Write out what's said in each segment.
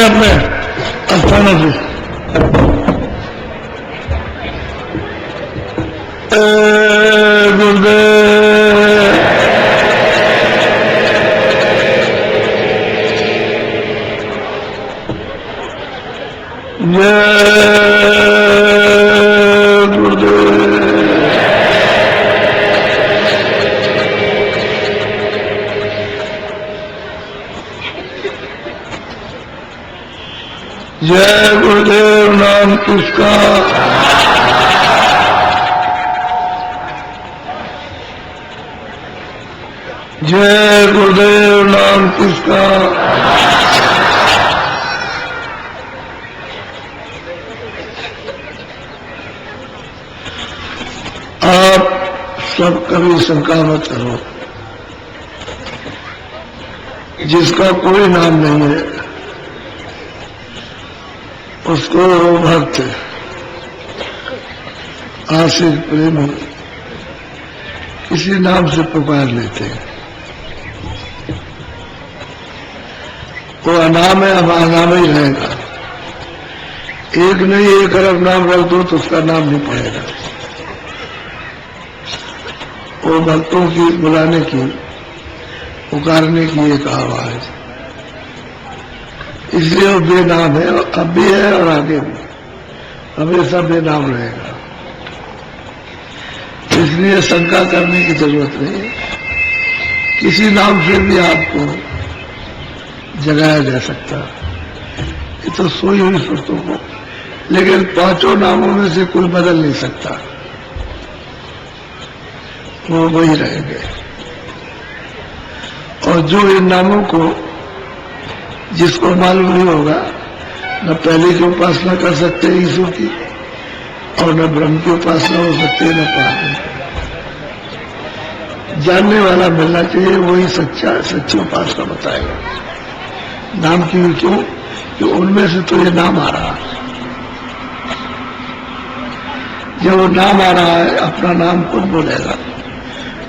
अपने अपने स्थानों से। गुरुदेव जय गुरुदेव। जय गुरुदेव नाम किसका। जय गुरुदेव नाम किसका। आप सब कभी शंका मत करो, जिसका कोई नाम नहीं है उसको भक्त आशिक प्रेमी किसी नाम से पुकार लेते हैं। वो अनाम है, अब अनाम ही रहेगा। एक नहीं 1 अरब नाम रख दो तो उसका नाम नहीं पड़ेगा। वो भक्तों की बुलाने की, पुकारने की एक आवाज, इसलिए वो बेनाम है। अब भी है और आगे भी हमेशा बेनाम रहेगा। इसलिए शंका करने की जरूरत नहीं है। किसी नाम से भी आपको जगाया जा सकता है, ये तो सोई हुई सुरतों को, लेकिन 5 नामों में से कोई बदल नहीं सकता, वो वही रहेंगे। और जो इन नामों को, जिसको मालूम नहीं होगा, न पहले की उपासना कर सकते ईश्वर की, और न ब्रह्म की उपासना हो सकती है, न पानी। जानने वाला मिलना चाहिए, वही सच्ची उपासना बताएगा। नाम की क्यों कि उनमें से तो ये नाम आ रहा है। जब वो नाम आ रहा है, अपना नाम खुद बोलेगा।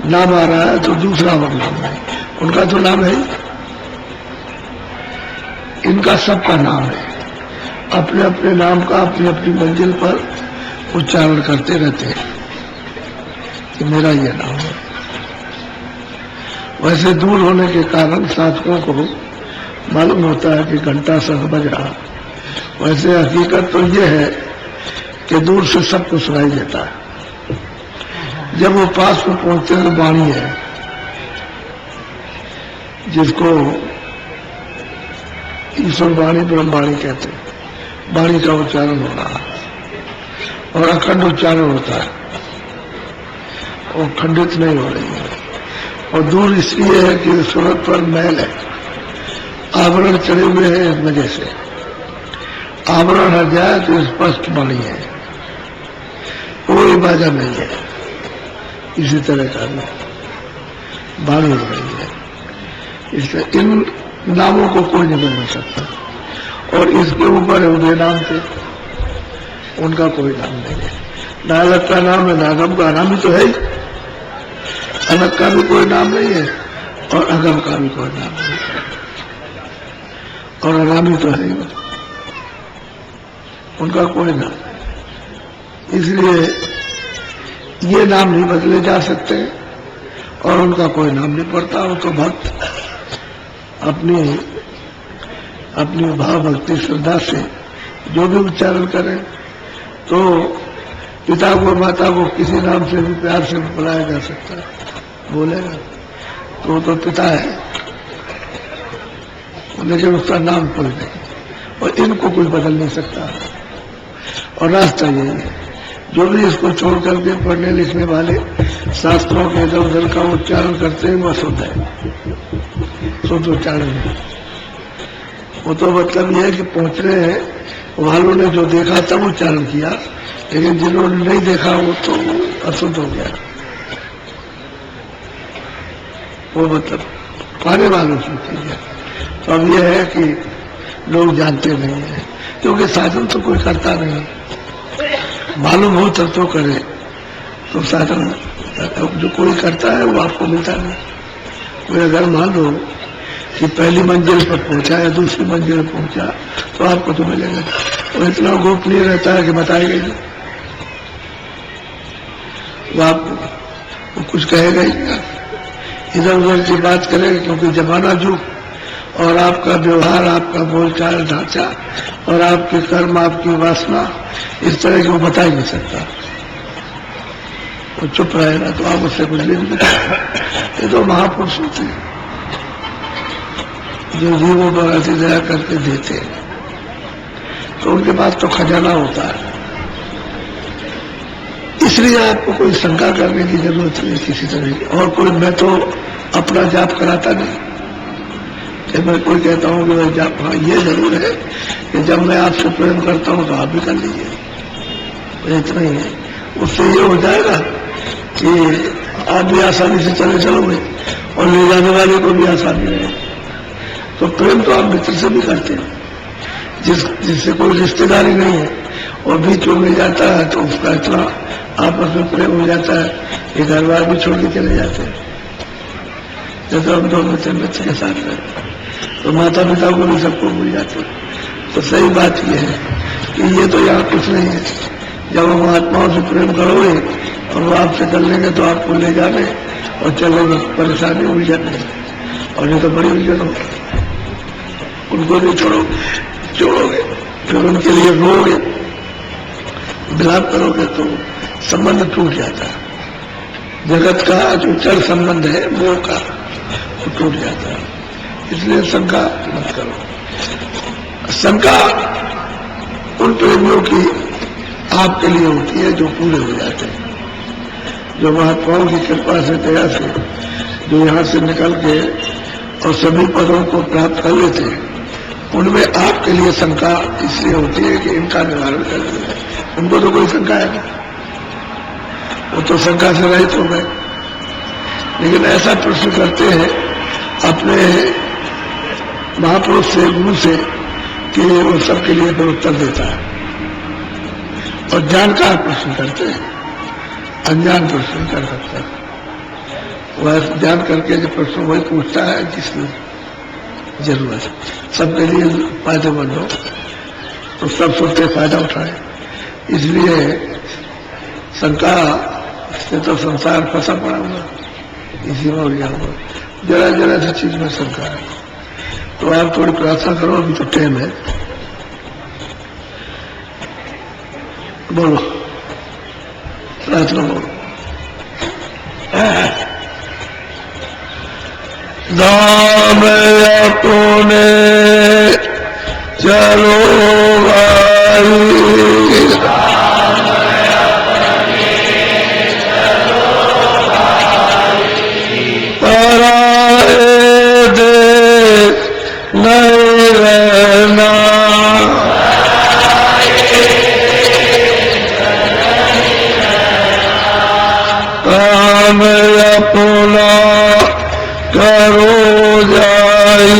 नाम आ रहा है तो दूसरा और नाम नहीं, उनका तो नाम है, इनका सबका नाम है। अपने अपने नाम का अपनी अपनी मंजिल पर उच्चारण करते रहते हैं कि मेरा ये नाम है। वैसे दूर होने के कारण साधकों को मालूम होता है कि घंटा शंख बज रहा, वैसे हकीकत तो ये है कि दूर से सबको सुनाई देता है। जब वो पास में पहुंचते हैं तो वाणी है, जिसको ईश्वर वाणी ब्रह्मवाणी कहते हैं। वाणी का उच्चारण हो रहा है और अखंड उच्चारण होता है, और खंडित नहीं हो रही है। और दूर इसलिए है कि सूरत पर मैल है, आवरण चढ़े हुए हैं, इस वजह से। आवरण हट जाए तो स्पष्ट वाणी है, कोई बाजा नहीं है। इसी तरह का वाणी हो रही है। इसलिए इन नामों को कोई नहीं बदल सकता। और इसके ऊपर उदय नाम थे, उनका कोई नाम नहीं है। ना अलग का नाम है, ना अगम का नाम ही तो है। अलग का भी कोई नाम नहीं है और अगम का भी कोई नाम नहीं है, और अनामी तो है ही, उनका कोई नाम। इसलिए ये नाम नहीं बदले जा सकते और उनका कोई नाम नहीं पड़ता। वो तो भक्त अपनी अपनी भाव भक्ति श्रद्धा से जो भी उच्चारण करें, तो पिता को माता को किसी नाम से भी प्यार से बुलाया जा सकता है, बोलेगा तो पिता है, लेकिन उसका नाम कोई नहीं। और इनको कोई बदल नहीं सकता। और रास्ता यही है, जो भी इसको छोड़ करके पढ़ने लिखने वाले शास्त्रों के इधर उधर का उच्चारण करते हैं, वह शुद्ध है, शुद्ध उच्चारण है। वो तो मतलब यह है कि पहुंचने हैं वालों ने जो देखा तब उच्चारण किया, लेकिन जिन्होंने नहीं देखा वो तो अशुद्ध हो गया। वो मतलब पाने वालों की चीज है। तो अब यह है कि लोग जानते नहीं है, क्योंकि साधन तो कोई करता नहीं। मालूम हो तब तो करे, तो साधन जो कोई करता है वो आपको मिलता नहीं। कोई अगर मान लो कि पहली मंजिल पर पहुंचा या दूसरी मंजिल पर पहुंचा तो आपको तो मिलेगा। वो इतना गोपनीय रहता है कि बताएगा ही, वो आपको वो कुछ कहेगा ही नहीं, इधर उधर की बात करेगा, क्योंकि जमाना जुग और आपका व्यवहार, आपका बोलचाल ढांचा और आपके कर्म, आपकी वासना इस तरह की वो बता ही नहीं सकता। वो चुप रहेगा तो आप उससे कुछ ले नहीं सकते। ये तो महापुरुष होते हैं जो जीवों पर ऐसी दया करके देते हैं, तो उनके पास तो खजाना होता है। इसलिए आपको कोई शंका करने की जरूरत नहीं किसी तरह की। और कोई, मैं तो अपना जाप कराता नहीं कि मैं कोई कहता हूं कि भाई जाप, हाँ ये जरूर है कि जब मैं आपसे प्रेम करता हूं तो आप भी कर लीजिए, तो इतना ही है। उससे ये हो जाएगा कि आप भी आसानी से चले चलोगे और ले जाने वाले को भी आसानी रहेगी। तो प्रेम तो आप मित्र से भी करते हैं, जिससे कोई रिश्तेदारी नहीं है और बीच में मिल जाता है तो उसका इतना आपस में प्रेम हो जाता है कि घर बार भी छोड़ के चले जाते हैं। जैसे हम दोनों मित्र के साथ में तो माता पिता को भी सबको भूल जाते हैं। तो सही बात यह है कि ये तो यहाँ कुछ नहीं है। जब हम महात्माओं से प्रेम करोगे और वो आपसे कर लेंगे तो आपको ले जाने और चलने में परेशानी, उलझन नहीं, और ये तो बड़ी उलझन होगी। उनको नहीं छोड़ोगे, फिर उनके लिए रोगे, विलाप करोगे तो संबंध टूट जाता है। जगत का जो चल संबंध है मोह का, वो टूट जाता है। इसलिए शंका मत करो। शंका उन प्रेमियों की आपके लिए होती है जो पूरे हो जाते हैं, जो महात्माओं की कृपा से, दया से, जो यहाँ से निकल के और सभी पदों को प्राप्त कर लेते हैं। उनमें आपके लिए शंका इसलिए होती है कि इनका निवारण कर देते हैं। उनको तो कोई शंका है नहीं, वो तो शंका से रहित हो गए। लेकिन ऐसा प्रश्न करते हैं अपने महापुरुष से, गुरु से, कि वो सबके लिए फिर उत्तर देता है। और जानकार प्रश्न करते हैं, अनजान प्रश्न कर सकता है। वह जान करके जो प्रश्न वही पूछता है जिसकी जरूरत है, सबके लिए फायदेमंद हो, तो सब सोचते फायदा उठाए। इसलिए शंका से तो संसार फंसा पड़ा हुआ, इसी में उलझा हुआ, जरा जरा सी चीज में शंका है। तो आप थोड़ी प्रार्थना करो, अभी तो टाइम है। बोलो, प्रार्थना बोलो। दाम अपने चलो भाई, पराए देश नहीं रहना, काम अपना करो जाई,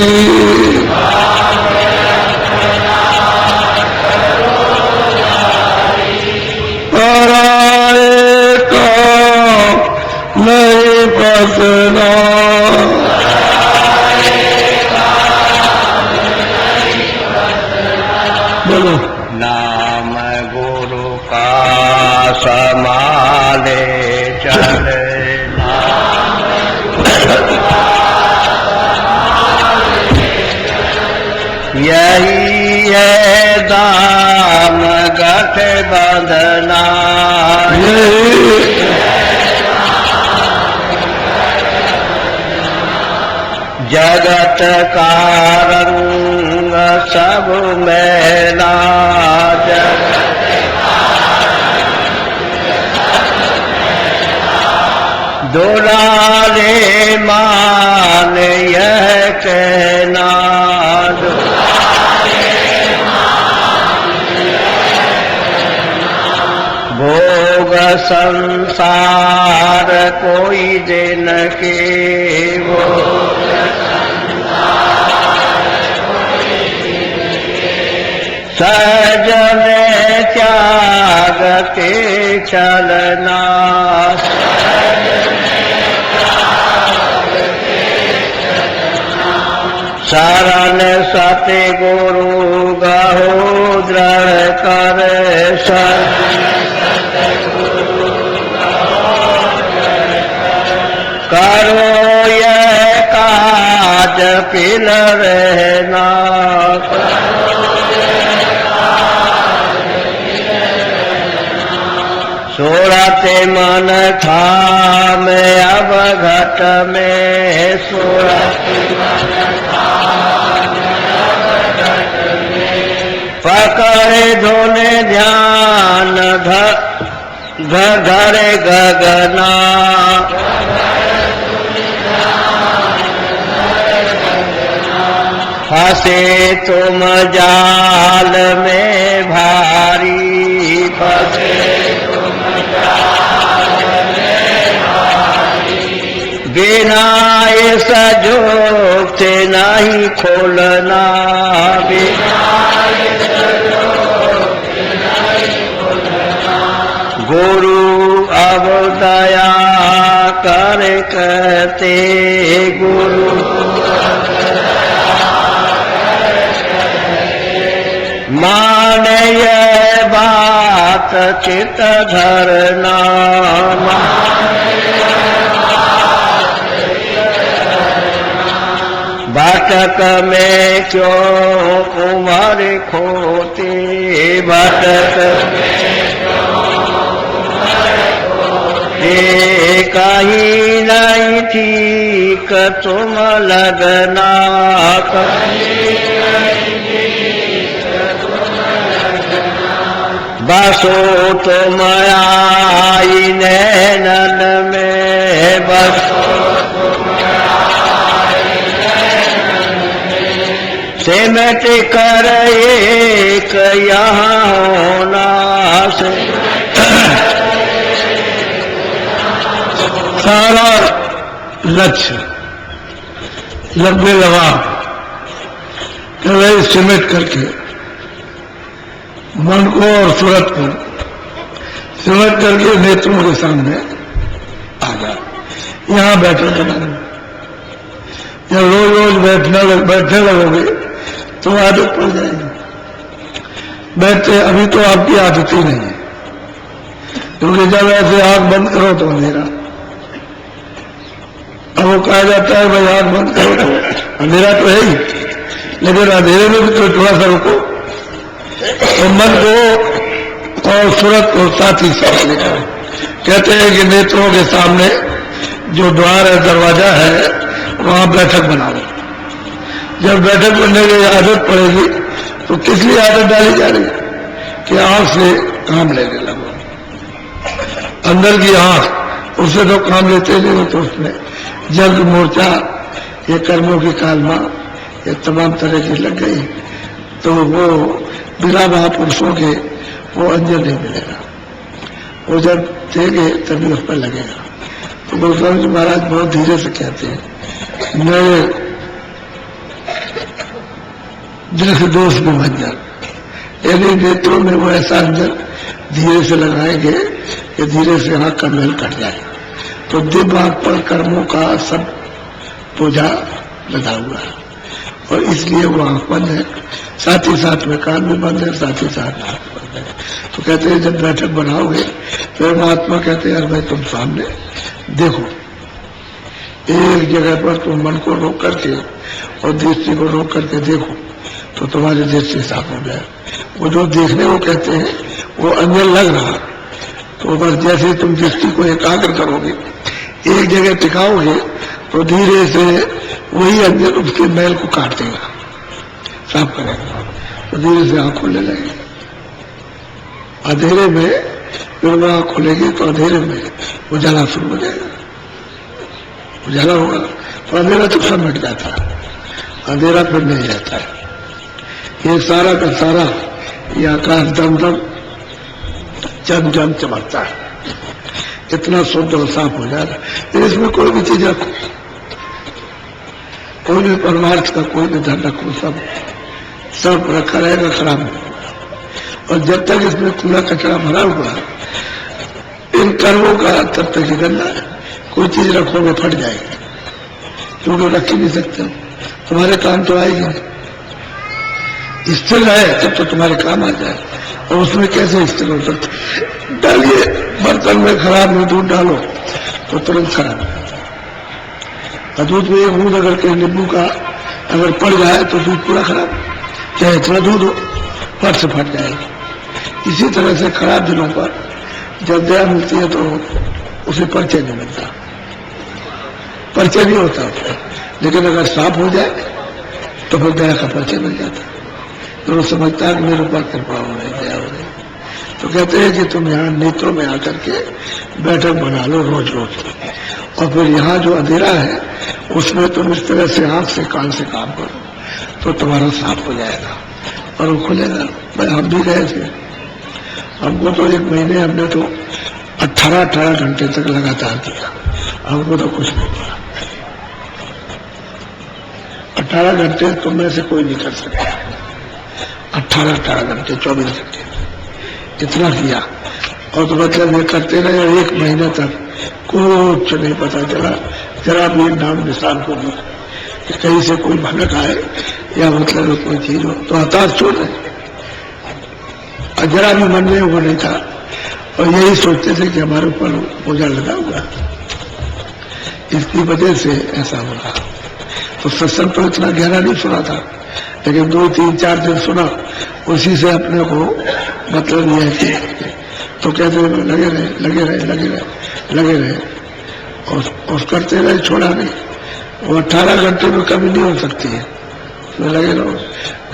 पराए काम नहीं बसना, बोलो। नाम गुरु का संभाले चले, यही है दाम गठ बंधना, जगत का रंग सब मैला, दुलारे मान यह कहना, भोग संसार कोई दिन के, वो सजन त्याग के चलना, शरण सत्य गुरु गहो दृढ़ कर करो यह काज पिल रहना सोड़ते मन था में अब घट में पकड़े धोने ध्यान धरे गगना फंसे तुम जाल में भारी फंसे बिना इस जोग से नहीं खोलना गुरु अब दया कर कहते गुरु माने ये बात चित धरना भटक में क्यों कुंवर खोते भटक कहीं नहीं ठीक तुम लगना बसो तुम आई नैनन में बसो सिमट कर एक यहाँ होना सारा लक्ष्य लगने लगा कि सिमट करके मन को और सूरत को सिमट करके नेत्रों के सामने आ जा। यहाँ बैठक बनाना या रोज रोज बैठने लगोगे तो आदत पड़ जाएगी। बैठते अभी तो आपकी आदत ही नहीं है, क्योंकि जब ऐसे आंख बंद करो तो अंधेरा। अब वो कहा जाता है भाई आंख बंद करो तो अंधेरा तो है ही, लेकिन अंधेरे में भी तो थोड़ा सा रुको। तो मन को और सूरत को साथ ही साथ लेकर कहते हैं कि नेत्रों के सामने जो द्वार है, दरवाजा है, वहां बैठक बनाओ। जब बैठक बनने की आदत पड़ेगी तो किस लिए आदत डाली जा रही है कि आंख से काम लेने लगो। अंदर की आंख उससे तो काम लेते नहीं, तो उसमें जंग मोर्चा, ये कर्मों की कालमा, ये तमाम तरह की लग गई, तो वो बिना महापुरुषों के वो अंजन नहीं मिलेगा। वो जब देंगे तभी उस पर लगेगा। तो गोस्वामी जी महाराज बहुत धीरे से कहते हैं, नए जैसे दोष में भंजन, यदि नेत्रों में वो ऐसा अंजन धीरे से लगाएंगे कि धीरे से आंख का मेल कट जाए, तो दिव्य आंख पर कर्मों का सब बोझा लदा हुआ है और इसलिए वो आंख बंद है, साथ ही साथ में कान भी बंद है, साथ ही साथ आंख बंद है। तो कहते हैं जब बैठक बनाओगे तो महात्मा कहते हैं भाई तुम सामने देखो, एक जगह पर तुम मन को रोक करके और दृष्टि को रोक करके देखो तो तुम्हारी दृष्टि साफ हो जाए। वो जो देखने को कहते हैं वो अंजन लग रहा, तो बस जैसे तुम दृष्टि को एकाग्र करोगे, एक जगह टिकाओगे, तो धीरे से वही अंजन उसके मैल को काट देगा, साफ करेगा, तो धीरे से आंख खोलने लगेगी। अंधेरे में फिर वो आंख खोलेगी तो अंधेरे में उजाला शुरू हो जाएगा, उजाला होगा तो अंधेरा तो सब मिट जाता है, अंधेरा फिर नहीं रहता है। ये सारा का सारा ये आकाश दम दम जम जम चमकता है, इतना शुद्ध और साफ हो जाता है। फिर इसमें कोई भी चीज रखो, कोई भी परमार्थ का कोई भी धन रखो, सब रखा रहेगा, खराब नहीं होगा। और जब तक इसमें कूड़ा कचरा भरा हुआ है इन कर्मों का, तब तक ही गंदा है। कोई चीज रखोगे फट जाएगी, क्योंकि रख ही नहीं सकते, तुम्हारे काम तो आएगी नहीं। स्थिर है तब तो तुम्हारे काम आ जाए। और उसमें कैसे स्थिर हो सकते? डालिए बर्तन में, खराब में दूध डालो तो तुरंत खराब है। दूध में एक बूंद अगर कहीं नींबू का अगर पड़ जाए तो दूध पूरा खराब, चाहे इतना दूध हो, फट से फट जाएगा। इसी तरह से खराब दिनों पर जब दया मिलती है तो उसे परिचय नहीं मिलता, परिचय नहीं होता उसका। लेकिन अगर साफ हो जाए तो फिर दया का परिचय मिल जाता है। तो वो समझता है कि मेरे ऊपर कृपा हो रही, दया हो रही। तो कहते हैं कि तुम यहाँ नेत्रों में आकर के बैठक बना लो रोज रोज, और फिर यहाँ जो अंधेरा है उसमें तुम इस तरह से आंख से कान से काम करो तो तुम्हारा साफ हो जाएगा और वो खुलेगा। भाई हम भी गए थे, हमको तो 1 महीने हमने तो 18 घंटे तक लगातार किया, हमको तो कुछ नहीं पड़ा। 18 घंटे तुम में से कोई नहीं कर सकता। 18 घंटे 24 घंटे इतना किया, और तो मतलब ये करते रहे 1 महीने तक कुछ नहीं पता चला, जरा भी नाम निशान को नहीं कि कहीं से कोई भनक आए या मतलब कोई चीज हो तो हताश छोड़ रहे। और जरा भी मन में वो नहीं था, और यही सोचते थे कि हमारे ऊपर बोझा लगा हुआ, इसकी वजह से ऐसा हो रहा। तो सत्संग तो इतना गहरा नहीं सुना था, लेकिन 2, 3, 4 दिन सुना, उसी से अपने को मतलब यह है कि तो कहते लगे रहे और करते रहे, छोड़ा नहीं। वो 18 घंटे में कभी नहीं हो सकती है, तो लगे रहो,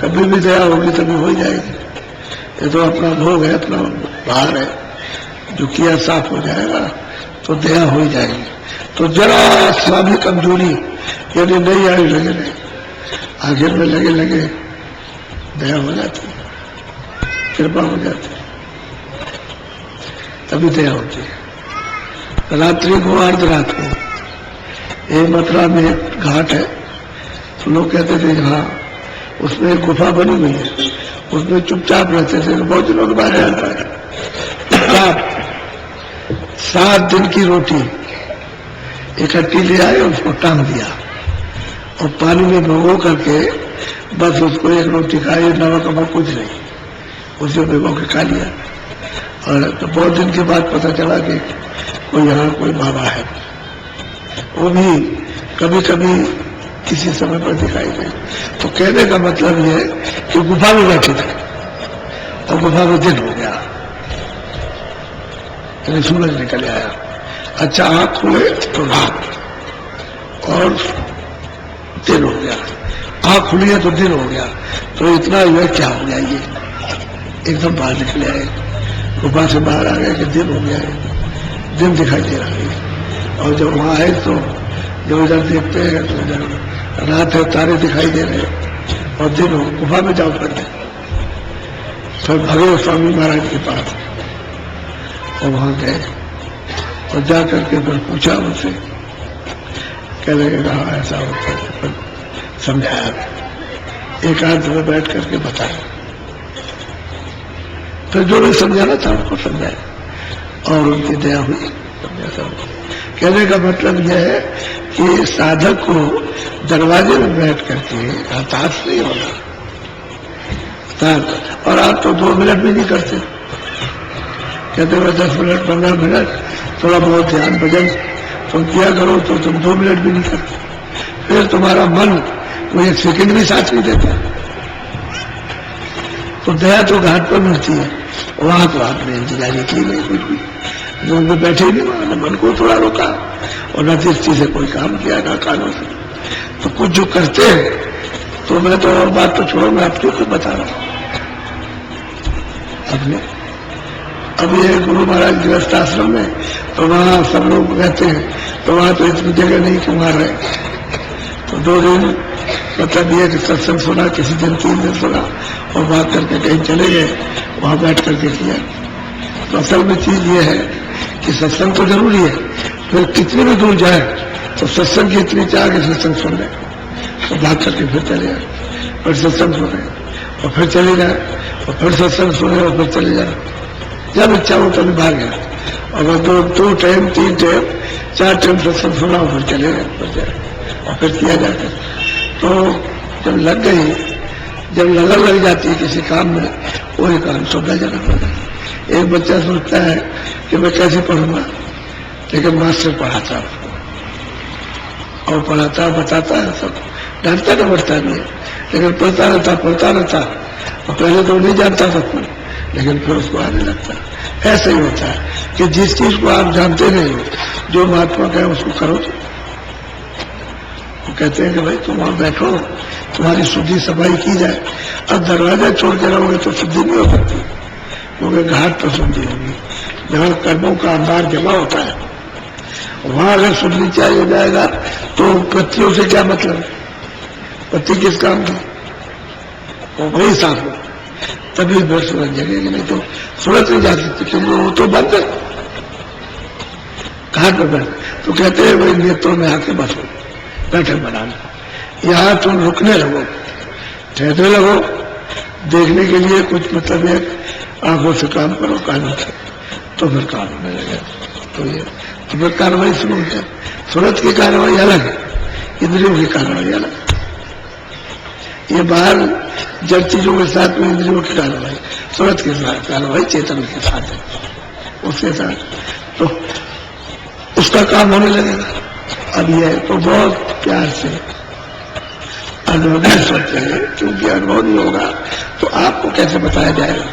कभी भी दया होगी तभी हो जाएगी। ये तो अपना भोग है, अपना भार है, जो किया साफ हो जाएगा तो दया हो ही जाएगी। तो जरा सा भी कमजोरी यदि नहीं आई, लगे रहे, आखिर में लगे दया हो जाती है, कृपा हो जाती है, तभी दया होती है। रात्रि को अर्धरात को ये मथुरा में एक घाट है, तो लोग कहते थे हाँ उसमें एक गुफा बनी हुई है, उसमें चुपचाप रहते थे। बहुत लोग बाहर आता है, चुपचाप 7 दिन की रोटी इकट्ठी ले आए, उसको टांग दिया और पानी में भिगो करके बस उसको एक रोटी खाई, नमक वमक कुछ नहीं, उसे भिगो के खा लिया। और तो बहुत दिन के बाद पता चला कि कोई यहाँ कोई बाबा है, वो भी कभी कभी किसी समय पर दिखाई दे। तो कहने का मतलब ये है कि गुफा में बैठे थे और गुफा में दिन हो गया, यानी सूरज निकल आया। अच्छा आंख खुले तो रात और दिन हो गया, आंख खुली है तो दिन हो गया। तो इतना हुआ क्या हो गया, ये एकदम बाहर निकले आए, गुफा से बाहर आ गए कि दिन हो गया है, दिन दिखाई दे रहा है। और जब वहां आए तो जब इधर देखते हैं तो इधर रात है, तारे दिखाई दे रहे और दिन हो, गुफा में जाओ पड़ते। फिर भगे स्वामी महाराज के पास और वहां गए और जा करके फिर पूछा उनसे, कहने लगा ऐसा होता है, समझाया, एकांत में बैठ करके बताया। फिर जो भी समझाना था उनको समझाया और उनकी दया हुई। कहने का मतलब यह है कि साधक को दरवाजे में बैठ करके हताश नहीं होना। और आप तो 2 मिनट भी नहीं करते, कहते हुए 10 मिनट 15 मिनट थोड़ा बहुत ध्यान भजन तुम किया करो, तो तुम 2 मिनट भी नहीं करते। फिर तुम्हारा मन कोई 1 सेकंड भी साथ नहीं देता। तो दया तो घाट पर मिलती है, वहां तो आपने इंतजारी की नहीं, कुछ भी जो बैठे नहीं, वहां मन को थोड़ा रोका और न दृष्टि से कोई काम किया, ना कानों से। तो कुछ जो करते हैं, तो मैं तो और बात तो छोड़ो, मैं आपको खुद बता रहा हूं अपने। अब ये गुरु महाराज गृहस्थ आश्रम में, तो वहां सब लोग रहते हैं, तो वहां तो इतनी जगह नहीं कि वहां रहे। तो 2 दिन मतलब ये कि सत्संग सुना, किसी दिन 3 दिन सुना और बात करके कहीं चले गए, वहां बैठ करके किया। तो असल में चीज ये है कि सत्संग तो जरूरी है, फिर कितनी भी दूर जाए तो सत्संग की इतनी चाह कि सत्संग सुन रहे, तो भाग करके फिर चले जाए, फिर सत्संग सुने और फिर चले जाए, और फिर सत्संग सुने और फिर चले जाए। जब इच्छा हो तभी भाग गया, और बस 2 टाइम 3 टाइम 4 टाइम सत्संग सुना और फिर चले गए, फिर जाए और फिर किया जाता। तो जब लग गई, जब लगन लग जाती है किसी काम में, वही काम सुविधाजनक होता है। एक बच्चा सोचता है कि मैं कैसे पढ़ूंगा, लेकिन मास्टर पढ़ाता है और पढ़ाता बताता है, सब डांटता ना बढ़ता नहीं, लेकिन पढ़ता रहता। और पहले तो नहीं जानता सब कुछ, लेकिन फिर उसको आने लगता है। ऐसा ही होता है कि जिस चीज को आप जानते नहीं हो, जो महात्मा कहे उसको करो। वो कहते हैं कि भाई तुम वहां बैठो, तुम्हारी शुद्धि सफाई की जाए। अब दरवाजा छोड़ के रहोगे तो शुद्धि नहीं हो सकती, क्योंकि घाट पर शुद्धि होगी। जहां कर्मों का अंबार जमा होता है, वहां अगर शुद्धि चाहिए जाएगा तो पत्तियों से क्या मतलब? पत्ती किस काम की? वो वही साफ हो, तभी फिर सूरज जगेगी, नहीं तो सूरज नहीं जा सकती, क्योंकि वो तो बंद है। घाट पर बैठ तो कहते हैं भाई नेत्रों में आके बसो, बैठक बनाना। यहाँ तुम रुकने लगो, ठहरने लगो, देखने के लिए कुछ मतलब है, आंखों से काम करो, कानों से, तो फिर काम होने लगेगा। तो फिर कार्रवाई शुरू होती है। सूरत की कार्रवाई अलग है, इंद्रियों की कार्रवाई अलग। ये बाहर जड़ चीजों के साथ में इंद्रियों की कार्रवाई, सूरत के साथ कार्रवाई चेतन के साथ है, उसके साथ तो उसका काम होने लगेगा। अब यह तो बहुत प्यार से अनुभव सोचते हैं, क्योंकि अनुभव नहीं होगा तो आपको कैसे बताया जाएगा?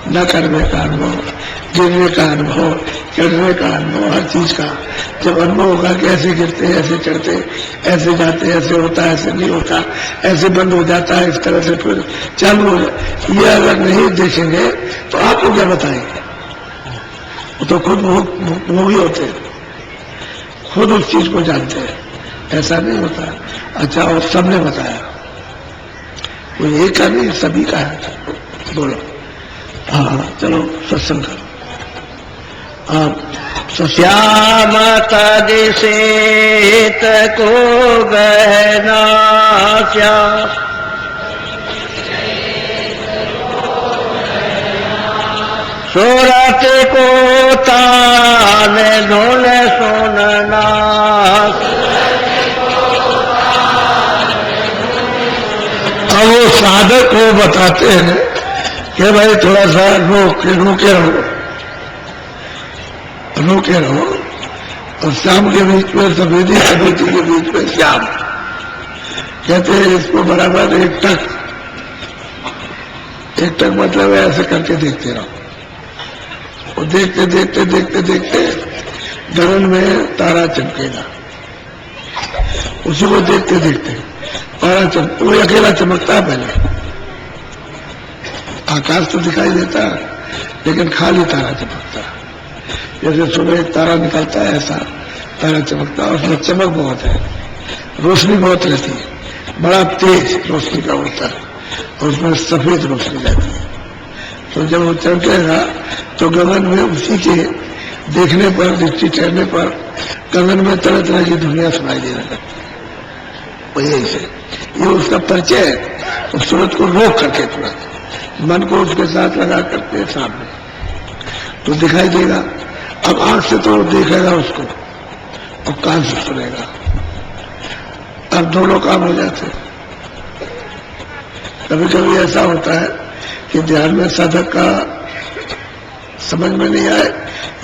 न करने का अनुभव, गिरने का अनुभव, चढ़ने का अनुभव, हर चीज का जब अनुभव होगा कि ऐसे गिरते, ऐसे चढ़ते, ऐसे जाते, ऐसे होता, ऐसे नहीं होता, ऐसे बंद हो जाता है, इस तरह से फिर चालू हो जाए, ये अगर नहीं देखेंगे तो आपको क्या बताएंगे? वो तो खुद वो ही होते हैं, खुद उस चीज को जानते हैं। ऐसा नहीं होता। अच्छा, और सबने बताया, वो एक का नहीं सभी का है। बोलो हाँ, चलो सत्संग करो आप। श्याम तदिशेत को गहना श्याम, सूरत को तान धुन सुनना, अब वो साधक को बताते हैं कि भाई थोड़ा सा रोके रहो, और शाम के बीच में सफेदी, सफेदी के बीच में श्याम। कहते हैं इसको बराबर एक टक मतलब ऐसे करके देखते रहो, और देखते देखते देखते देखते गगन में तारा चमकेगा। उसी को देखते देखते तारा वो अकेला चमकता है। पहले आकाश तो दिखाई देता है, लेकिन खाली तारा चमकता है। जैसे सुबह एक तारा निकलता है, ऐसा तारा चमकता है। उसमें चमक बहुत है, रोशनी बहुत रहती है, बड़ा तेज रोशनी का होता है, और उसमें सफेद रोशनी रहती है। तो जब वो चमकेगा तो गगन में उसी के देखने पर, दृष्टि ठहरने पर गगन में तरह तरह की दुनिया सुनाई देने लगती है। वही से ये उसका परिचय है। उस सूरत को रोक करके तुरंत मन को उसके साथ लगा करके सामने तो दिखाई देगा। अब आंख से तो देखेगा उसको, और कान से सुनेगा। अब दोनों काम हो जाते। कभी कभी ऐसा होता है कि ध्यान में साधक का समझ में नहीं आए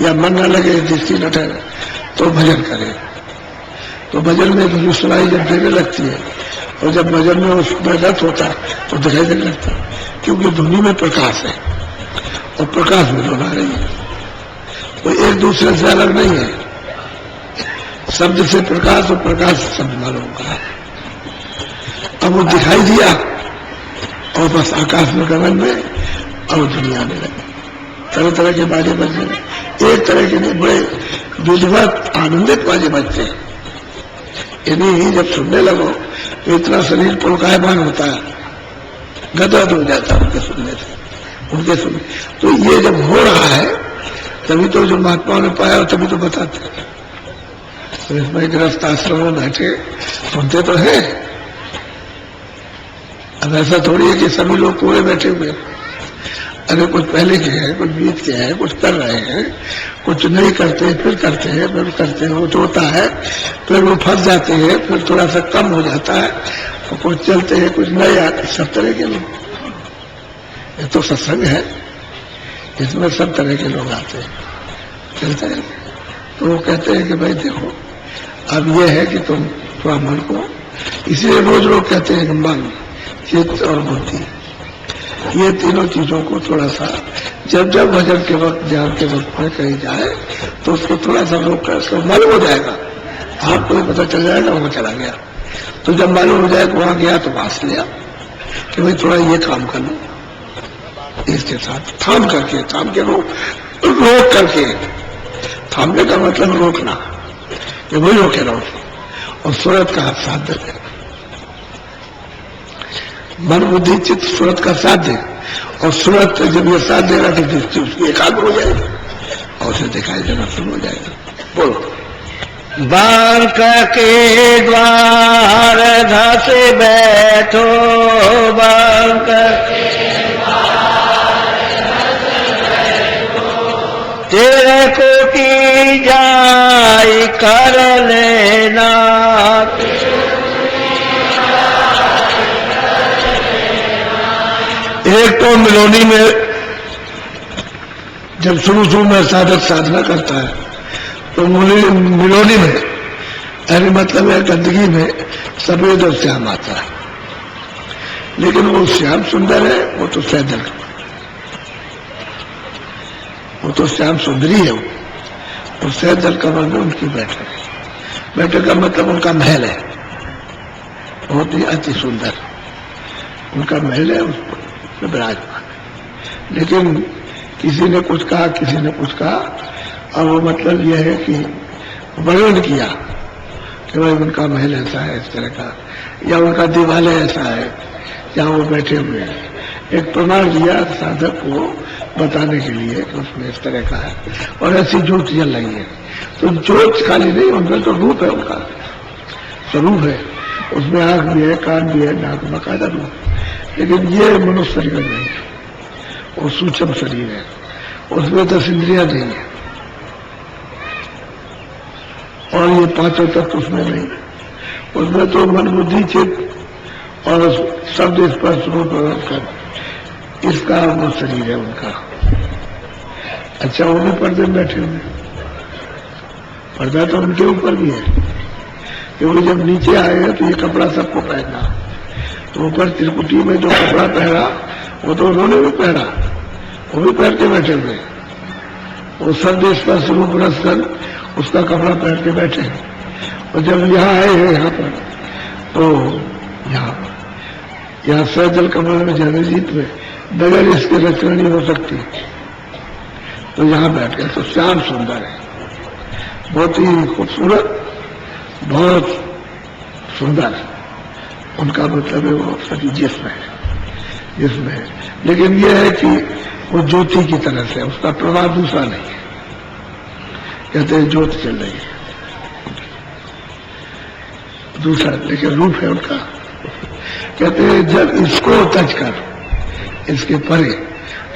या मन न लगे, दृष्टि न ठहरे, तो भजन करे। तो भजन में धुनी सुनाई जब देने लगती है, और जब भजन में उसमें रत होता तो दिखाई देने लगता, क्योंकि धुनी में प्रकाश है और प्रकाश में धुन आ रही है। वो एक दूसरे से अलग नहीं है। शब्द से प्रकाश और प्रकाश से शब्द मालूम का। अब वो दिखाई दिया और बस आकाश में, गगन में, और दुनिया में लगे। तरह तरह के बाजे बजने लगे। एक तरह के नहीं, बड़े विधिवत आनंदित बाजे बजते। इन्हीं जब सुनने लगो तो इतना शरीर पुलकायमान होता है, गदगद हो जाता है उनके सुनने से, उनके सुनने। तो ये जब हो रहा है तभी तो जो महात्माओं ने पाया और तभी तो बताते हैं। तो इसमें गृहस्थ आश्रम में बैठे सुनते तो है। अब ऐसा थोड़ी है कि सभी लोग पूरे बैठे हुए, अरे कुछ पहले के हैं, कुछ बीत के हैं, कुछ कर रहे हैं, कुछ नहीं करते, फिर करते हैं, फिर करते हैं, कुछ होता है, फिर वो फंस जाते हैं, फिर थोड़ा सा कम हो जाता है, और कुछ चलते हैं, कुछ नहीं आते, सब तरह के लोग। ये तो सत्संग है, इसमें सब तरह के लोग आते हैं, चलते हैं। तो वो कहते हैं कि भाई देखो, अब ये है कि तुम थोड़ा मन को, इसलिए रोज लोग कहते हैं कि मन, चित्त और बुद्धि, ये तीनों चीजों को थोड़ा सा जब जब भजन के वक्त, ध्यान के वक्त में कहीं जाए तो उसको थोड़ा सा रोक कर उसको मालूम हो जाएगा, आपको भी पता चल जाएगा वहां चला गया। तो जब मालूम हो जाए वहां गया तो वास लिया कि भाई थोड़ा ये काम कर लो, इसके साथ थाम के रोक करके, थामने का मतलब रोकना, कि वही रोके रहो, और सूरत का साथ दे, मन बुद्धि चित्त सूरत का साथ दे, और सूरत जब ये साथ देगा तो दृष्टि उसकी एकाग्र हो जाएगी और उसे दिखाई देना शुरू हो जाएगा। बोलो। बांक के द्वार धस बैठो, बांक तेरे कोटि जाई कर लेना, एक तो मिलोनी में जब शुरू में साधक साधना करता है तो मिलोनी में, यानी मतलब है गंदगी में सफेद और श्याम आता है, लेकिन वो श्याम सुंदर है, वो तो सैदल, वो तो श्याम सुंदरी है, वो सैदल कमर में उनकी बैठक का मतलब उनका महल है, बहुत ही अति सुंदर उनका महल है, उस पर विराजमान। लेकिन किसी ने कुछ कहा, किसी ने कुछ कहा, और वो मतलब यह है कि वर्णन किया कि भाई उनका महल ऐसा है, इस तरह का, या उनका दिवालय ऐसा है जहाँ वो बैठे हुए हैं। एक प्रमाण दिया साधक को बताने के लिए कि उसमें इस तरह का है, और ऐसी ज्योत जल रही है। तो ज्योत खाली नहीं, उनका तो रूप है, उनका स्वरूप है, उसमें आंख भी है, कान भी है, नाक बकायदा रूप, लेकिन ये मनुष्य शरीर नहीं है, वो सूक्ष्म शरीर है, उसमें 10 इंद्रियां नहीं है, और ये 5 तत्व उसमें नहीं, उसमें तो मन बुद्धि चित्त और शब्द स्पर्श रूप कर, इसका वो शरीर है उनका। अच्छा, वो भी पर्दे में बैठे हुए, पर्दा तो उनके ऊपर भी है, क्योंकि जब नीचे आए तो ये कपड़ा सबको पहनना, तो ऊपर त्रिकुटी में जो कपड़ा पहना वो तो उन्होंने भी पहना, वो भी पहन के बैठे हुए, वो शब्द स्पर्श रूप रस कर उसका कपड़ा पहन के बैठे। और जब यहाँ आए हैं यहाँ पर, तो यहाँ सैदल कमल में जाने जीत में बगैर इसके रचना नहीं हो सकती, तो यहाँ बैठ गए। तो श्याम सुंदर है, बहुत ही खूबसूरत, बहुत सुंदर, उनका मतलब है वो सभी जिस्म है, लेकिन ये है कि वो ज्योति की तरह से, उसका प्रवाह दूसरा नहीं है, कहते हैं ज्योत चल रही है दूसरा, लेकिन रूप है उनका। कहते हैं जब इसको टच कर, इसके परे,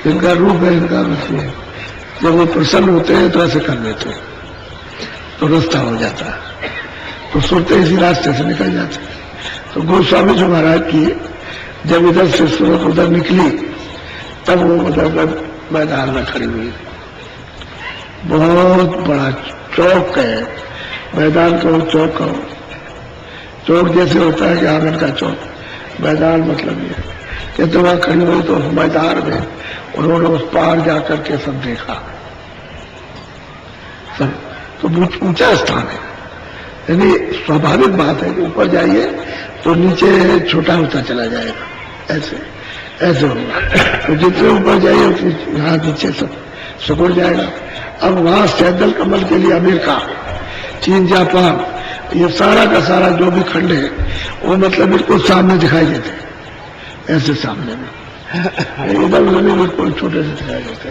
इनका रूप है, इनका मतलब जब वो प्रसन्न होते हैं तो ऐसे कर लेते हैं तो रास्ता हो जाता है, तो सुनते इसी रास्ते से निकल जाते हैं। तो गोस्वामी जी महाराज की जब इधर से सूरत उधर निकली, तब वो मतलब मैदान में खड़ी हुई, बहुत बड़ा चौक है, मैदान का चौक का चौक जैसे होता है कि आंगन का चौक, मैदान मतलब ये कहते वहां खड़ी हुई, तो उस मैदान में उन्होंने उस पार जाकर के सब देखा, सब तो ऊंचा स्थान है, यानी स्वाभाविक बात है कि ऊपर जाइए तो नीचे छोटा होता चला जाएगा, ऐसे होगा, तो जितने ऊपर जाइए उतनी यहाँ नीचे सब सिकुड़ जाएगा। अब वहां सैदल कमल के लिए अमेरिका, चीन, जापान, ये सारा का सारा जो भी खंड है वो मतलब बिल्कुल सामने दिखाई देते, ऐसे सामने में, इधर उधर बिल्कुल छोटे से दिखाई देते,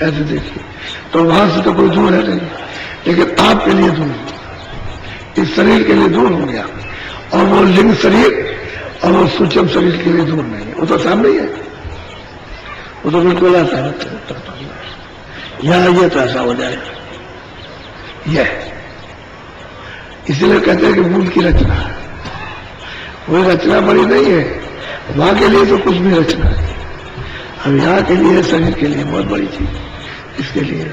ऐसे देखिए। तो वहां से तो कोई दूर है नहीं, लेकिन आपके लिए दूर, इस शरीर के लिए दूर हो गया, और वो लिंग शरीर और वो सूक्ष्म शरीर के लिए दूर नहीं है, वो तो सामने ही है, वो तो बिल्कुल ऐसा होता है, यहाँ ये तो ऐसा हो जाएगा, यह इसलिए कहते हैं कि मूल की रचना है, कोई रचना बड़ी नहीं है, वहां के लिए तो कुछ भी रचना है, अब यहाँ के लिए शरीर के लिए बहुत बड़ी चीज, इसके लिए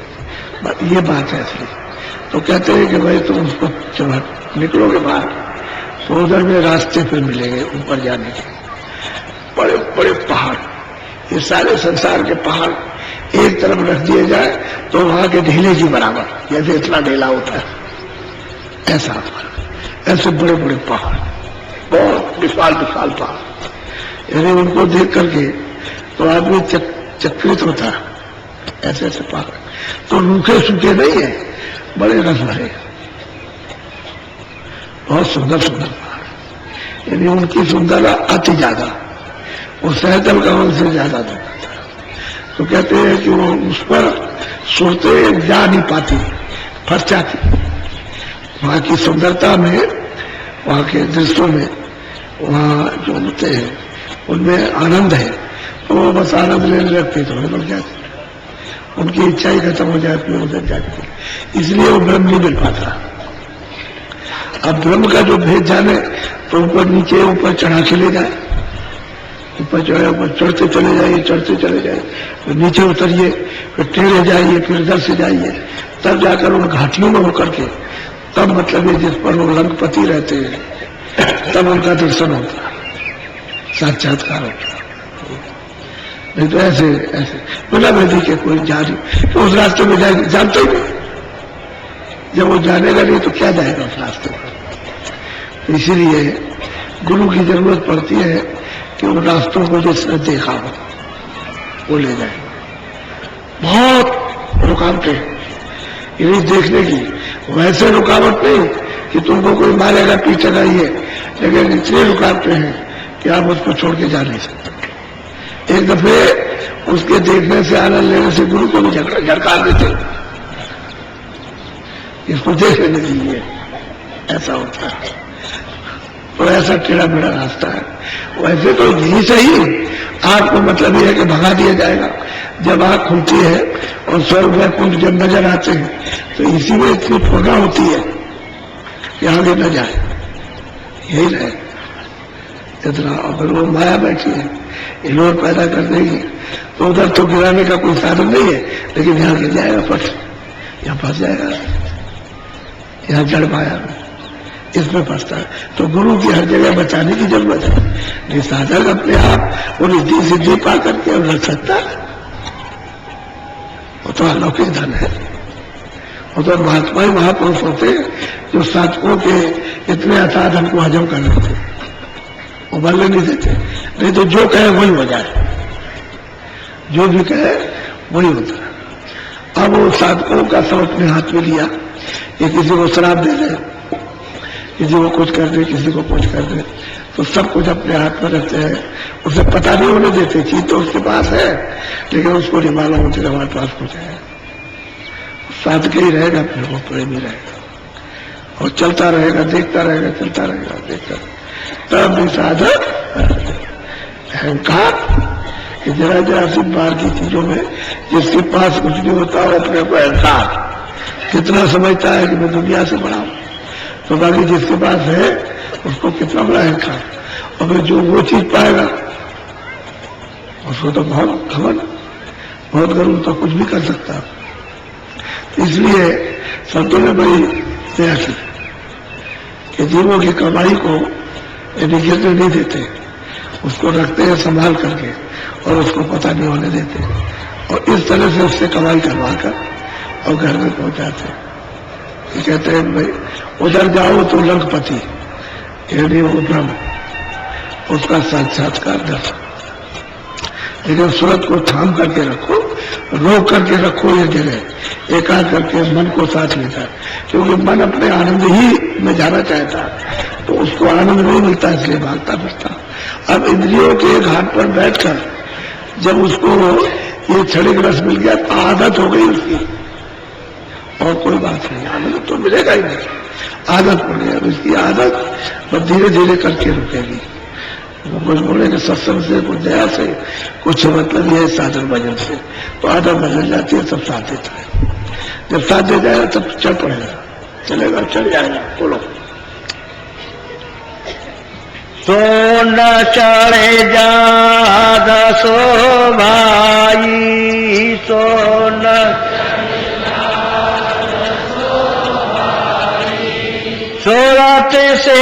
ये बात है। इसलिए तो कहते हैं कि भाई तुम उसको जब निकलोगे बाहर तो उधर में रास्ते पे मिलेंगे ऊपर जाने के बड़े बड़े पहाड़, ये सारे संसार के पहाड़ एक तरफ रख दिए जाए तो वहां के ढीले जी बराबर, जैसे इतना ढीला होता है ऐसा, ऐसे बड़े बड़े पहाड़, बहुत विशाल विशाल पहाड़, यानी उनको देख करके तो आदमी चकित होता है, ऐसे ऐसे पहाड़ तो रूखे सूखे नहीं है, बड़े रस भरे, बहुत सुंदर सुंदर पहाड़, यानी उनकी सुंदरता अति ज्यादा, वो सहतल कमल से ज्यादा दिखता है। तो कहते हैं कि वो उस पर सुरतें जा नहीं पाती, फंस जाती, वहां की सुंदरता में, वहां के दृश्यों में, वहां जो होते हैं उनमें आनंद है, तो वो बस आनंद लेने लगते थोड़े लग जाते, उनकी इच्छा ही खत्म हो जाती है उधर जाके, इसलिए वो ब्रह्म नहीं मिल पाता। अब ब्रह्म का जो भेद जाने तो ऊपर नीचे ऊपर चढ़ा के ले जाए, ऊपर चढ़े, ऊपर चढ़ते चले जाइए, चढ़ते चले जाइए, फिर नीचे उतरिए, फिर टेढ़े जाइए, फिर इधर से जाइए, तब जाकर उन घाटियों में होकर के, तब मतलब ये जिस पर वो लंकपति रहते हैं तब उनका दर्शन होता है, साक्षात्कार होता है। नहीं तो ऐसे ऐसे बिना विधि के कोई जा रही तो उस रास्ते में जाएगी, जानते ही नहीं, जब वो जानेगा नहीं तो क्या जाएगा उस रास्ते पर। इसीलिए गुरु की जरूरत पड़ती है कि उन रास्तों को जिसने देखा हो वो ले जाए। बहुत रुकावटें इन्हीं देखने की, वैसे रुकावट नहीं कि तुमको कोई मारेगा पीछे जाइए, लेकिन इतनी रुकावटें हैं कि आप उसको छोड़ के जा नहीं सकते। एक दफे उसके देखने से, आनंद लेने से गुरु को भी झटकार देते, इसको देख लेने दीजिए, ऐसा होता है। तो ऐसा टेढ़ा मेढ़ा रास्ता है, वैसे तो यही सही, आपको मतलब यह है कि भगा दिया जाएगा। जब आंख खुलती है और स्वर्ग में कुंड जब नजर आते हैं तो इसी में इतनी फोड़ा होती है कि आगे न जाए, यही रहे इतना। अगर वो माया बैठी है इलोर पैदा कर देगी तो उधर तो गिराने का कोई साधन नहीं है, लेकिन यहाँ गिर जाएगा फट, यहाँ फंस जाएगा, यहाँ जड़ पाया इसमें फंसता है। तो गुरु की हर जगह बचाने की जरूरत है, नहीं साधक अपने आप वो रिद्धि सिद्धि पा करके और रख सकता है, वो तो अलौकिक धन है। वो तो महात्मा ही महापुरुष होते जो साधकों के इतने अथाह धन को हजम कर लेते, उबलने नहीं देते, नहीं तो जो कहे वही हो जाए, जो भी कहे वही होता है। अब वो साधकों का सब अपने हाथ में लिया, ये किसी को शराब दे दे, किसी को कुछ कर दे, किसी को कुछ कर दे, तो सब कुछ अपने हाथ में रखते हैं, उसे पता नहीं होने देते। चीज तो उसके पास है लेकिन उसको नहीं मालूम होती हमारे पास कुछ है। साधक ही रहेगा, फिर वो प्रेमी रहेगा और चलता रहेगा, देखता रहेगा, चलता रहेगा, देखता रहेगा। तब भी साधक अहंकार कि जरा जरा सी बाहर की चीजों में जिसके पास कुछ नहीं होता और अपने को अहंकार कितना समझता है कि मैं दुनिया से बड़ा हूं, तो बाकी जिसके पास है उसको कितना बड़ा अहंकार, और फिर जो वो चीज पाएगा उसको तो बहुत घमंड, बहुत गर्व, तो कुछ भी कर सकता। इसलिए संतों ने बड़ी दया की कि जीवों की कमाई को यदि गिरने नहीं देते, उसको रखते हैं संभाल करके और उसको पता नहीं होने देते, और इस तरह से उससे कमाई करवा कर और घर में पहुंचाते। कहते हैं भाई उधर जाओ तो लंकपति यानी वो ब्रह्म, उसका साक्षात्कार दर्शन, लेकिन सूरत को थाम करके रखो, रोक करके रखो ये जगह, एकाग्र करके मन को साथ लेता है, क्योंकि मन अपने आनंद ही में जाना चाहता है तो उसको आनंद नहीं मिलता, इसलिए भागता फिरता। अब इंद्रियों के घाट पर बैठकर जब उसको ये क्षणिक रस मिल गया तो आदत हो गई उसकी, और कोई बात नहीं, आनंद तो मिलेगा ही नहीं, आदत पड़ गया। इसकी आदत बस धीरे धीरे करके रुकेगी, कुछ बोले कि सत्संग से, कुछ दया से, कुछ मतलब ये साधन भजन से, तो आदत बदल जाती है, सब साथ देता है। जब साथ दे जाएगा तब चल पड़ेगा, चलेगा, चल जाएगा। बोलो। सोन चढ़े जाद सो भाई, सोन सूरत से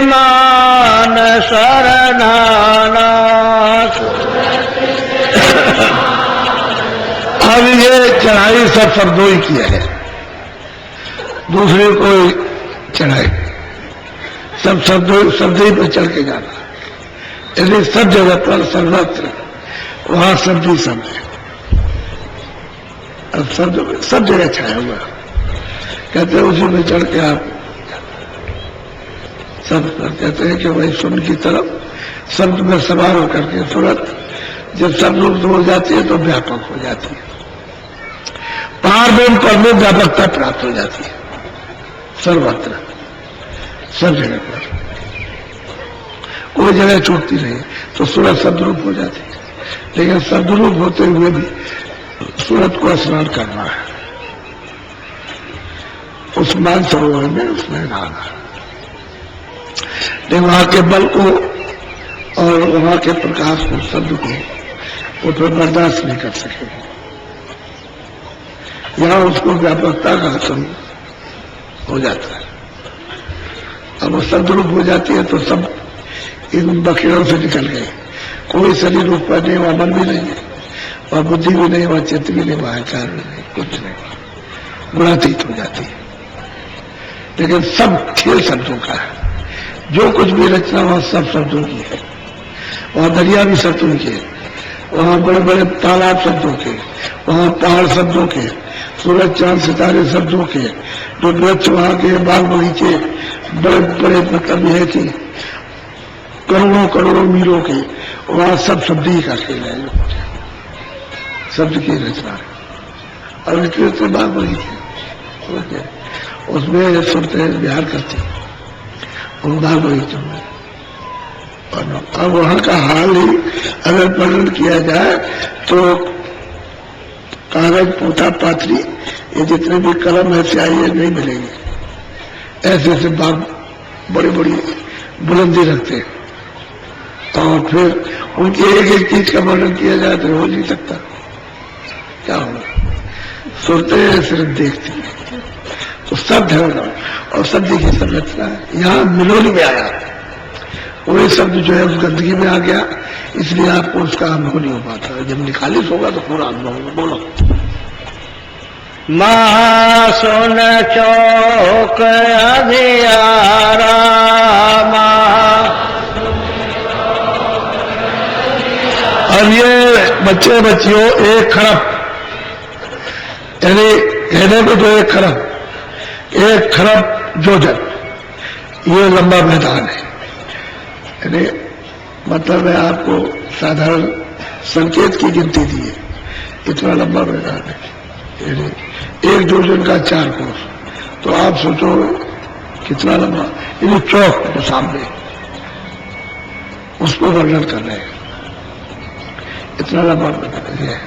मान शरणाना। अब ये चढ़ाई सब शब्दों ही की है, दूसरे कोई चढ़ाई, सब शब्द ही पर चल के जाना। यदि सब जगह पर सर्वत्र, वहां शब्द ही शब्द है, अब सब जगह छाया हुआ। कहते हैं उसी में चढ़ के आप सब कहते हैं कि वही सुन की तरफ शब्द में सवार होकर के सूरत जब सब लोग हो जाती है तो व्यापक हो जाती है, पार पर में व्यापकता प्राप्त हो जाती है, सर्वत्र सब जगह पर, कोई जगह छूटती नहीं, तो सूरत शब्दरूप हो जाती है। लेकिन शब्दरूप होते हुए भी सूरत को स्नान करना है, उस मानसरोवर में उसमें नहाना है। लेकिन वहां के बल को और वहां के प्रकाश को, शब्द को वो फिर बर्दाश्त नहीं कर सके। यहां उसको व्यापकता का आसन हो जाता है। अब वो शब्दरूप हो जाती है तो सब इन बखेड़ों से निकल गए, कोई शरीर रूप पर नहीं, वहां मन भी नहीं है, वहां बुद्धि भी नहीं, वहां चित्त भी नहीं, वहां कार भी नहीं, कुछ नहीं, गुणातीत हो जाती है। लेकिन सब खेल शब्दों का है, जो कुछ भी रचना वहां सब शब्दों की है। वहां दरिया भी शब्दों के, वहां बड़े बड़े तालाब शब्दों के, वहां पहाड़ शब्दों के, सूरज चांद सितारे शब्दों के, जो वृक्ष वहां के बाग बगीचे बड़े बड़े, मतलब यह कि करोड़ों करोड़ों मीलों के, वहां सब शब्द ही का खेल है, शब्द की रचना है। और इतने बाग बगीचे उसमें सुनते हैं, बिहार करते हैं उन बाग बगीचों में। अब वहां का हाल ही अगर वर्णन किया जाए तो कागज, पोथा, पाथरी, ये जितने भी कलम है, स्याही है, नहीं मिलेंगे। ऐसे ऐसे बाग बड़ी बड़ी बुलंदी रखते हैं, और फिर उनकी एक एक चीज का वर्णन किया जाए तो हो नहीं सकता। क्या होगा, सुनते हैं, सिर्फ देखते हैं, तो सब ध्यान और शब्द की संरचना है। यहाँ मिलोनी में आया, वही शब्द जो है उस गंदगी में आ गया, इसलिए आपको उसका अनुभव नहीं हो पाता। जब निखालिस होगा तो पूरा अनुभव होगा। बोलो। महासुन चौक अधियारा, अब ये बच्चे बच्चियों, एक खरब, यानी कहने को तो एक खरब जोजन, ये लंबा मैदान है। यानी मतलब है, आपको साधारण संकेत की गिनती दी है, इतना लंबा मैदान है। यानी एक जोजन का 4 कोस, तो आप सोचो कितना लंबा। यानी चौक जो सामने, उसको वर्णन कर रहे हैं, इतना लंबा मैदान है।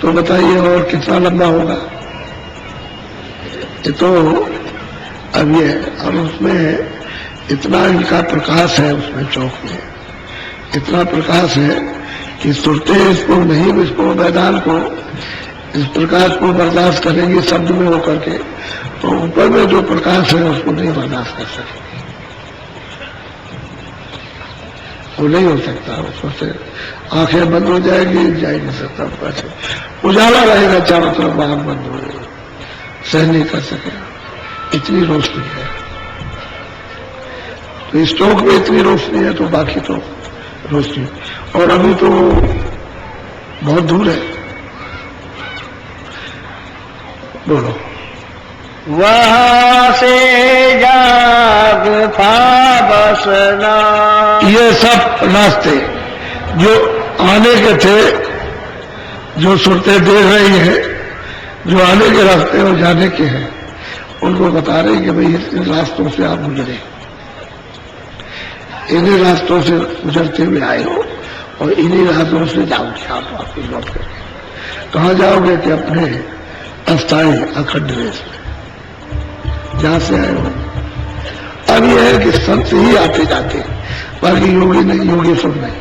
तो बताइए और कितना लंबा होगा। ये तो अब ये, और उसमें इतना इनका प्रकाश है, उसमें चौक में इतना प्रकाश है कि सुरते इसको नहीं, इसको मैदान को, इस प्रकाश को बर्दाश्त करेंगे शब्द में होकर के, तो ऊपर में जो प्रकाश है उसको नहीं बर्दाश्त कर सके, वो नहीं हो सकता। उसको से आंखें बंद हो जाएगी, जा ही नहीं सकता। पैसे उजाला रहेगा चारों तरफ, आंख बंद हो जाएगी, सहन नहीं कर सकेगा, इतनी रोशनी है। तो इस चौक में इतनी रोशनी है, तो बाकी तो रोशनी, और अभी तो बहुत दूर है। बोलो। वहां से जाग था बसना, ये सब रास्ते जो आने के थे, जो सुरतें देख रही हैं, जो आने के रास्ते और जाने के हैं, उनको बता रहे हैं कि भाई इन रास्तों से आप गुजरे। इन्हीं रास्तों से गुजरते हुए आए हो और इन्हीं रास्तों से जाओगे आप वापस लौट कर। कहाँ जाओगे कि अपने अस्थायी अखंड देश में जहां से आए हो। अब यह है कि संत ही आते जाते, बाकी योगी नहीं, योगी सब नहीं।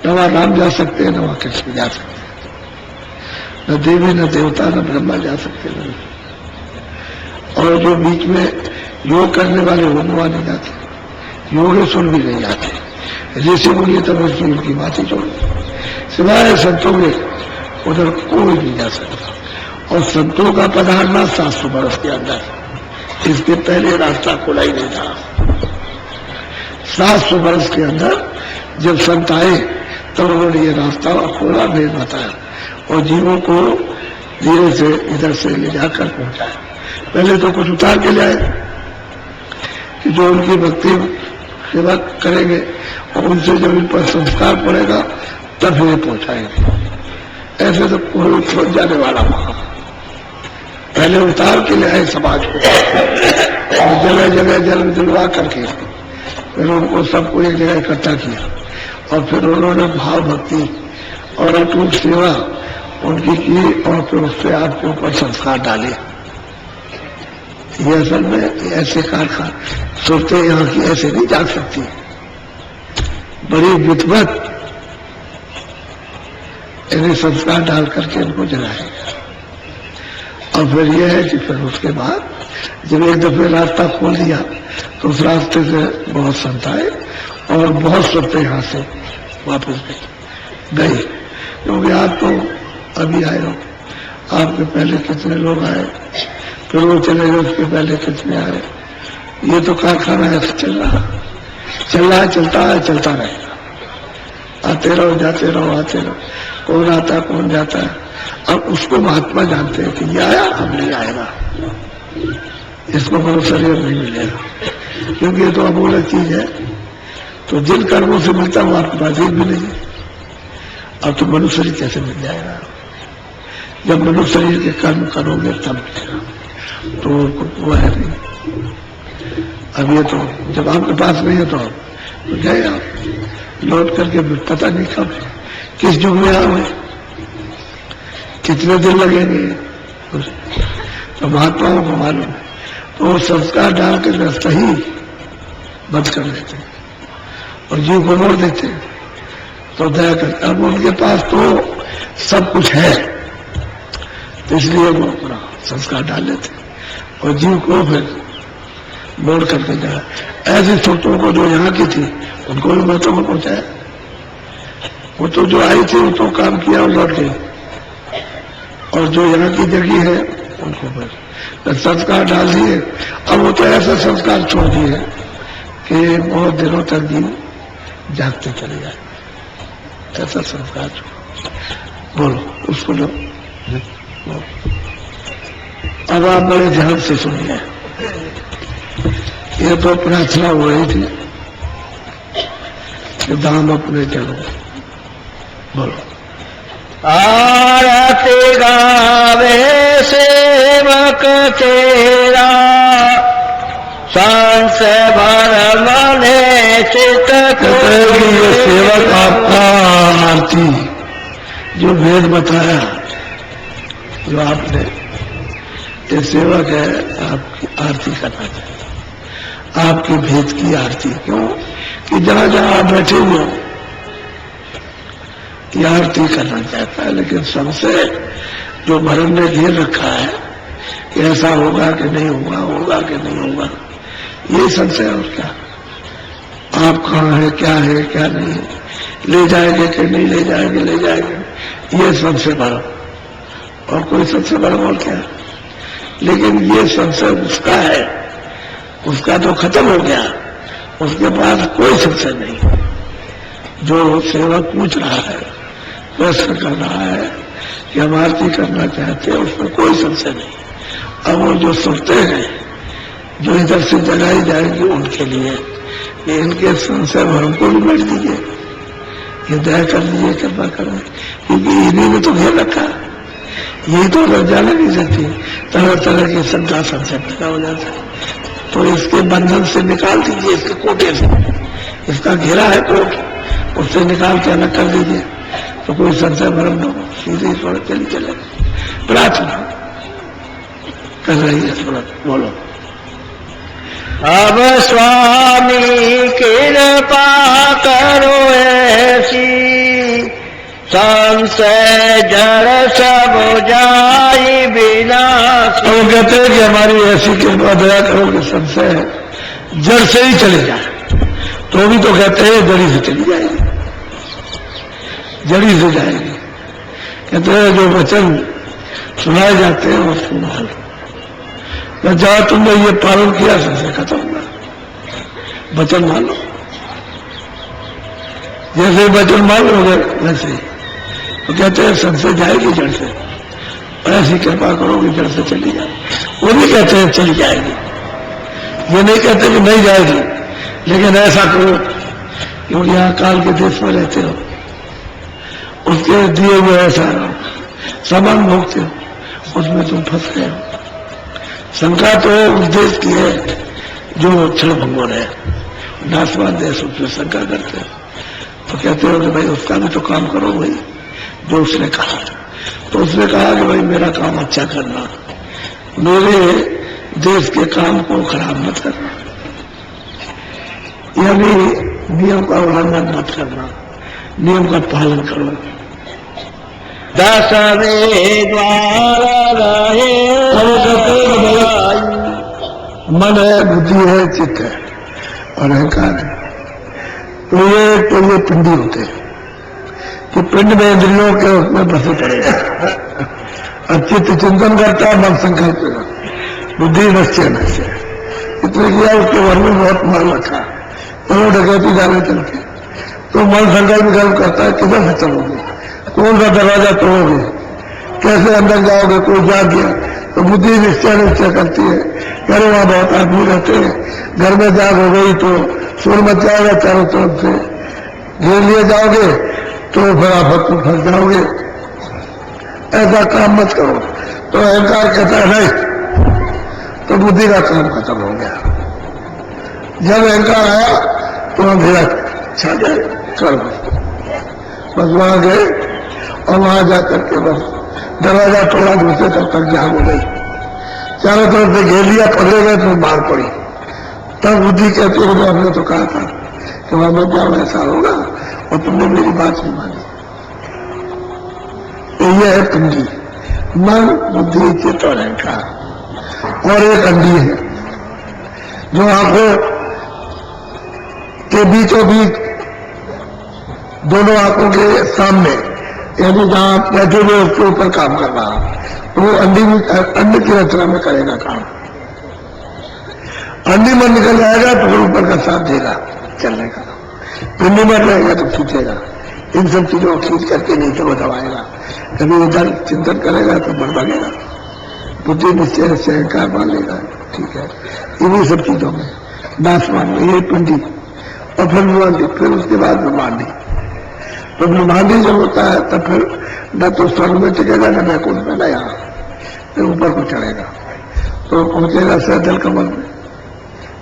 न वहां राम जा सकते न वहां कृष्ण जा सकते, न देवी न देवता न ब्रह्मा जा सकते नहीं। और जो बीच में योग करने वाले वो वहां नहीं जाते, योगेश्वर भी नहीं जाते। ऋषि मुनि तब उनकी बात ही छोड़, सिवाय संतों के उधर कोई नहीं जा सकता। और संतों का पधारना 700 वर्ष के अंदर, इसके पहले रास्ता खुला ही नहीं था। 700 वर्ष के अंदर जब संत आए तब उन्होंने ये रास्ता खोला, भेद बताया और जीवों को धीरे से इधर से ले जाकर पहुंचाया। पहले तो कुछ उतार के ले आए कि जो उनकी भक्ति सेवा करेंगे और उनसे जब इन पर संस्कार पड़ेगा तब फिर पहुंचाएंगे। ऐसे तो कोई छोड़ जाने वाला वहां पहले उतार के ले आए समाज को और जगह जगह जन्म दिलवा करके फिर उनको सबको एक जगह इकट्ठा किया और फिर उन्होंने भाव भक्ति और अटूट सेवा उनकी की और फिर उससे आपके ऊपर संस्कार डाले। ये असल में ऐसे कारखान सोचते यहाँ की ऐसे नहीं जा सकती, बड़ी विद्वत इन्हें संस्कार डाल करके इनको जलाएगा। और फिर यह है कि फिर उसके बाद जब एक दफे रास्ता खोल दिया तो उस रास्ते से बहुत संत आए और बहुत संत यहाँ से वापस गए। क्योंकि आप तो अभी आए हो, आपके पहले कितने लोग आए, फिर वो चले गए, उसके पहले कितने आए। ये तो कारखाना ऐसे चल रहा है, चलता है, चलता रहेगा। आते रहो, जाते रहो, आते रहो, कौन आता कौन जाता है। अब उसको महात्मा जानते हैं कि ये आया, अब नहीं आएगा, इसको कोई शरीर नहीं मिलेगा, क्योंकि ये तो अमूल्य चीज है। तो जिन कर्मों से मिलता है वो आपके पास एक भी नहीं है। अब तो मनुष्य शरीर कैसे मिल जाएगा? जब मनुष्य शरीर के कर्म करोगे तब मिलेगा, तो वो है नहीं। अब ये तो जब आपके पास नहीं है तो गए आप लौट करके पता नहीं कब किस युग में आओगे, कितने दिन लगेंगे, तो महात्माओं को मालूम है। तो वो संस्कार डाल के रास्ता ही बंद कर देते और जीव को मोड़ देते। तो दया करके अब उनके पास तो सब कुछ है, तो इसलिए वो अपना संस्कार डाल लेते और जीव को फिर मोड़ करके जाए। ऐसी छोटों को जो यहाँ की थी उनको भी महत्व में पहुंचाया। वो तो जो आई थी वो तो काम किया और लौट गई, और जो यहाँ की जगह है उनको फिर संस्कार डाल दिए। अब वो तो ऐसा संस्कार छोड़ दिए कि बहुत दिनों तक जीव जागते चले जाए, ऐसा संस्कार छोड़। बोलो उसको जो अब आप बड़े ध्यान से सुनिए। ये तो प्रार्थना हो रही थी कि दाम अपने चलो। बोलो। आरती गावे सेवक तेरा, सांस भर मने चित ये सेवक आपका आरती जो भेद बताया, जो आपने, ये सेवक है आपकी आरती करना चाहिए, आपके भेद की आरती। क्यों कि जहां जहां आप बैठे हुए हो ये आरती करना चाहता है, लेकिन सबसे जो भरम ने घेर रखा है कि ऐसा होगा कि नहीं होगा, होगा कि नहीं होगा, ये संशय। और क्या आप कहाँ है, क्या नहीं है, ले जाएंगे कि नहीं ले जाएंगे, ले जाएंगे, ये सबसे भरम। और कोई सबसे भरम और क्या? लेकिन ये संशय उसका है, उसका तो खत्म हो गया, उसके पास कोई संशय नहीं। जो सेवक पूछ रहा है, प्रश्न कर रहा है कि हम आरती करना चाहते हैं, उसमें कोई संशय नहीं। अब वो जो सुनते हैं, जो इधर से जगाई जाएंगे उनके लिए, ये इनके संशय भरम को भी बैठ दीजिए, ये दया कर दीजिए, कृपा करें, क्योंकि इन्हीं ने तो घेर रखा, यही तो रह जाने नहीं सकती, तरह तरह की शंका संशय पैदा हो जाता है। तो इसके बंधन से निकाल दीजिए, इसके कोटे से, इसका घेरा है तो उससे निकाल के अलग कर दीजिए, तो कोई संशय भ्रम न हो, सीधे ईश्वर चली चले। प्रार्थना कर रही है स्मृत, बोलो। अब स्वामी कृपा करो ऐसी, संशय जड़ सब जाई विनाश। तो वो कहते हैं कि हमारी ऐसी कृपा दया करो कि संशय जड़ से ही चले जाए। तो भी तो कहते हैं जड़ी से चली जाएगी, जड़ी से जाएगी। कहते हैं जो वचन सुनाए जाते हैं वो सुना लो, तो जहाँ तुमने ये पालन किया संशय खत्म होगा। वचन मान लो, जैसे वचन मान लोगे वैसे ही। तो कहते हैं संशय जाएगी जड़ से, और ऐसी कृपा करोगे जड़ से चली जाए। वो भी कहते हैं चली जाएगी, ये नहीं कहते कि नहीं जाएगी, लेकिन ऐसा करो क्योंकि यहाँ काल के देश में रहते हो, उसके दिए हुए ऐसा सामान भोगते हो, उसमें तुम फंस गए हो। शंका तो उस देश की है जो क्षण भंगुर है, नाशवान देश, उसमें शंका करते हो। तो कहते हो कि भाई उसका भी तो काम करो भाई जो उसने कहा। तो उसने कहा कि भाई मेरा काम अच्छा करना, मेरे देश के काम को खराब मत करना, यानी नियम का उल्लंघन मत करना, नियम का पालन करो। दसवें द्वार रहे मन है, बुद्धि है, चित्त है और अहंकार है। तो ये पिंडी होते हैं कि पिंड में इंद्रियों के उसमें बसे पड़े और चित्त चिंतन करता है, मन संकल्प करता, बुद्धि निश्चय निश्चय। इतने किया उसके घर में बहुत माल रखा, चलो डकैती जाने चलते, तो मन संकल्प करता है किधर से चलोगे, कौन सा दरवाजा तोड़ोगे, कैसे अंदर जाओगे, कोई जाग गया तो बुद्धि निश्चय करती है, अरे वहां बहुत आदमी रहते हैं, घर में जाग हो गई तो शोर मच जाएगा चारों तरफ से, घेर लिए जाओगे तो फटाफट तुम फंस जाओगे, ऐसा काम मत करो। तो अहंकार कहता है नहीं, तो बुद्धि का काम खत्म हो गया। जब अहंकार आया तो अंधेरा छा जाए, कर बस वहां गए और वहां जाकर के बस दरवाजा तोड़ा, दूसरे तब तक जाग हो गई, चारों तरफ से घेर लिया, पकड़े गए तो मार पड़ी। तब बुद्धि कहती है आपने तो कहा था कि वहां मत जाओ, ऐसा होगा, और तुमने मेरी बात नहीं मानी। तो यह है पिंडी, मन, बुद्धि, चित्त और अहंकार। और एक अंडी है जो आंखों के बीचों बीच, दोनों आंखों के सामने, यानी जहां बैठे हुए उसके ऊपर काम कर रहा, तो वो अंडी की रचना में करेगा काम। अंडी मन निकल जाएगा तो फिर ऊपर का साथ देगा चलने का, पिंडी मन रहेगा तो खींचेगा। इन सब चीजों को खींच करके नहीं तो वो दबाएगा, कभी इधर चिंतन करेगा तो बढ़ भागेगा, बुद्धि निश्चय से अहंकार मान लेगा, ठीक है। इन्हीं सब चीजों में नाश मान ये पिंडी, और फिर ब्रह्मांडी, फिर उसके बाद ब्रह्मांडी। तो ब्रह्मांडी जब होता है तब फिर न तो स्वर्ग में टिकेगा, न बैकुंठ में, न यहाँ, फिर ऊपर को चढ़ेगा तो पहुंचेगा सहजल कमल में,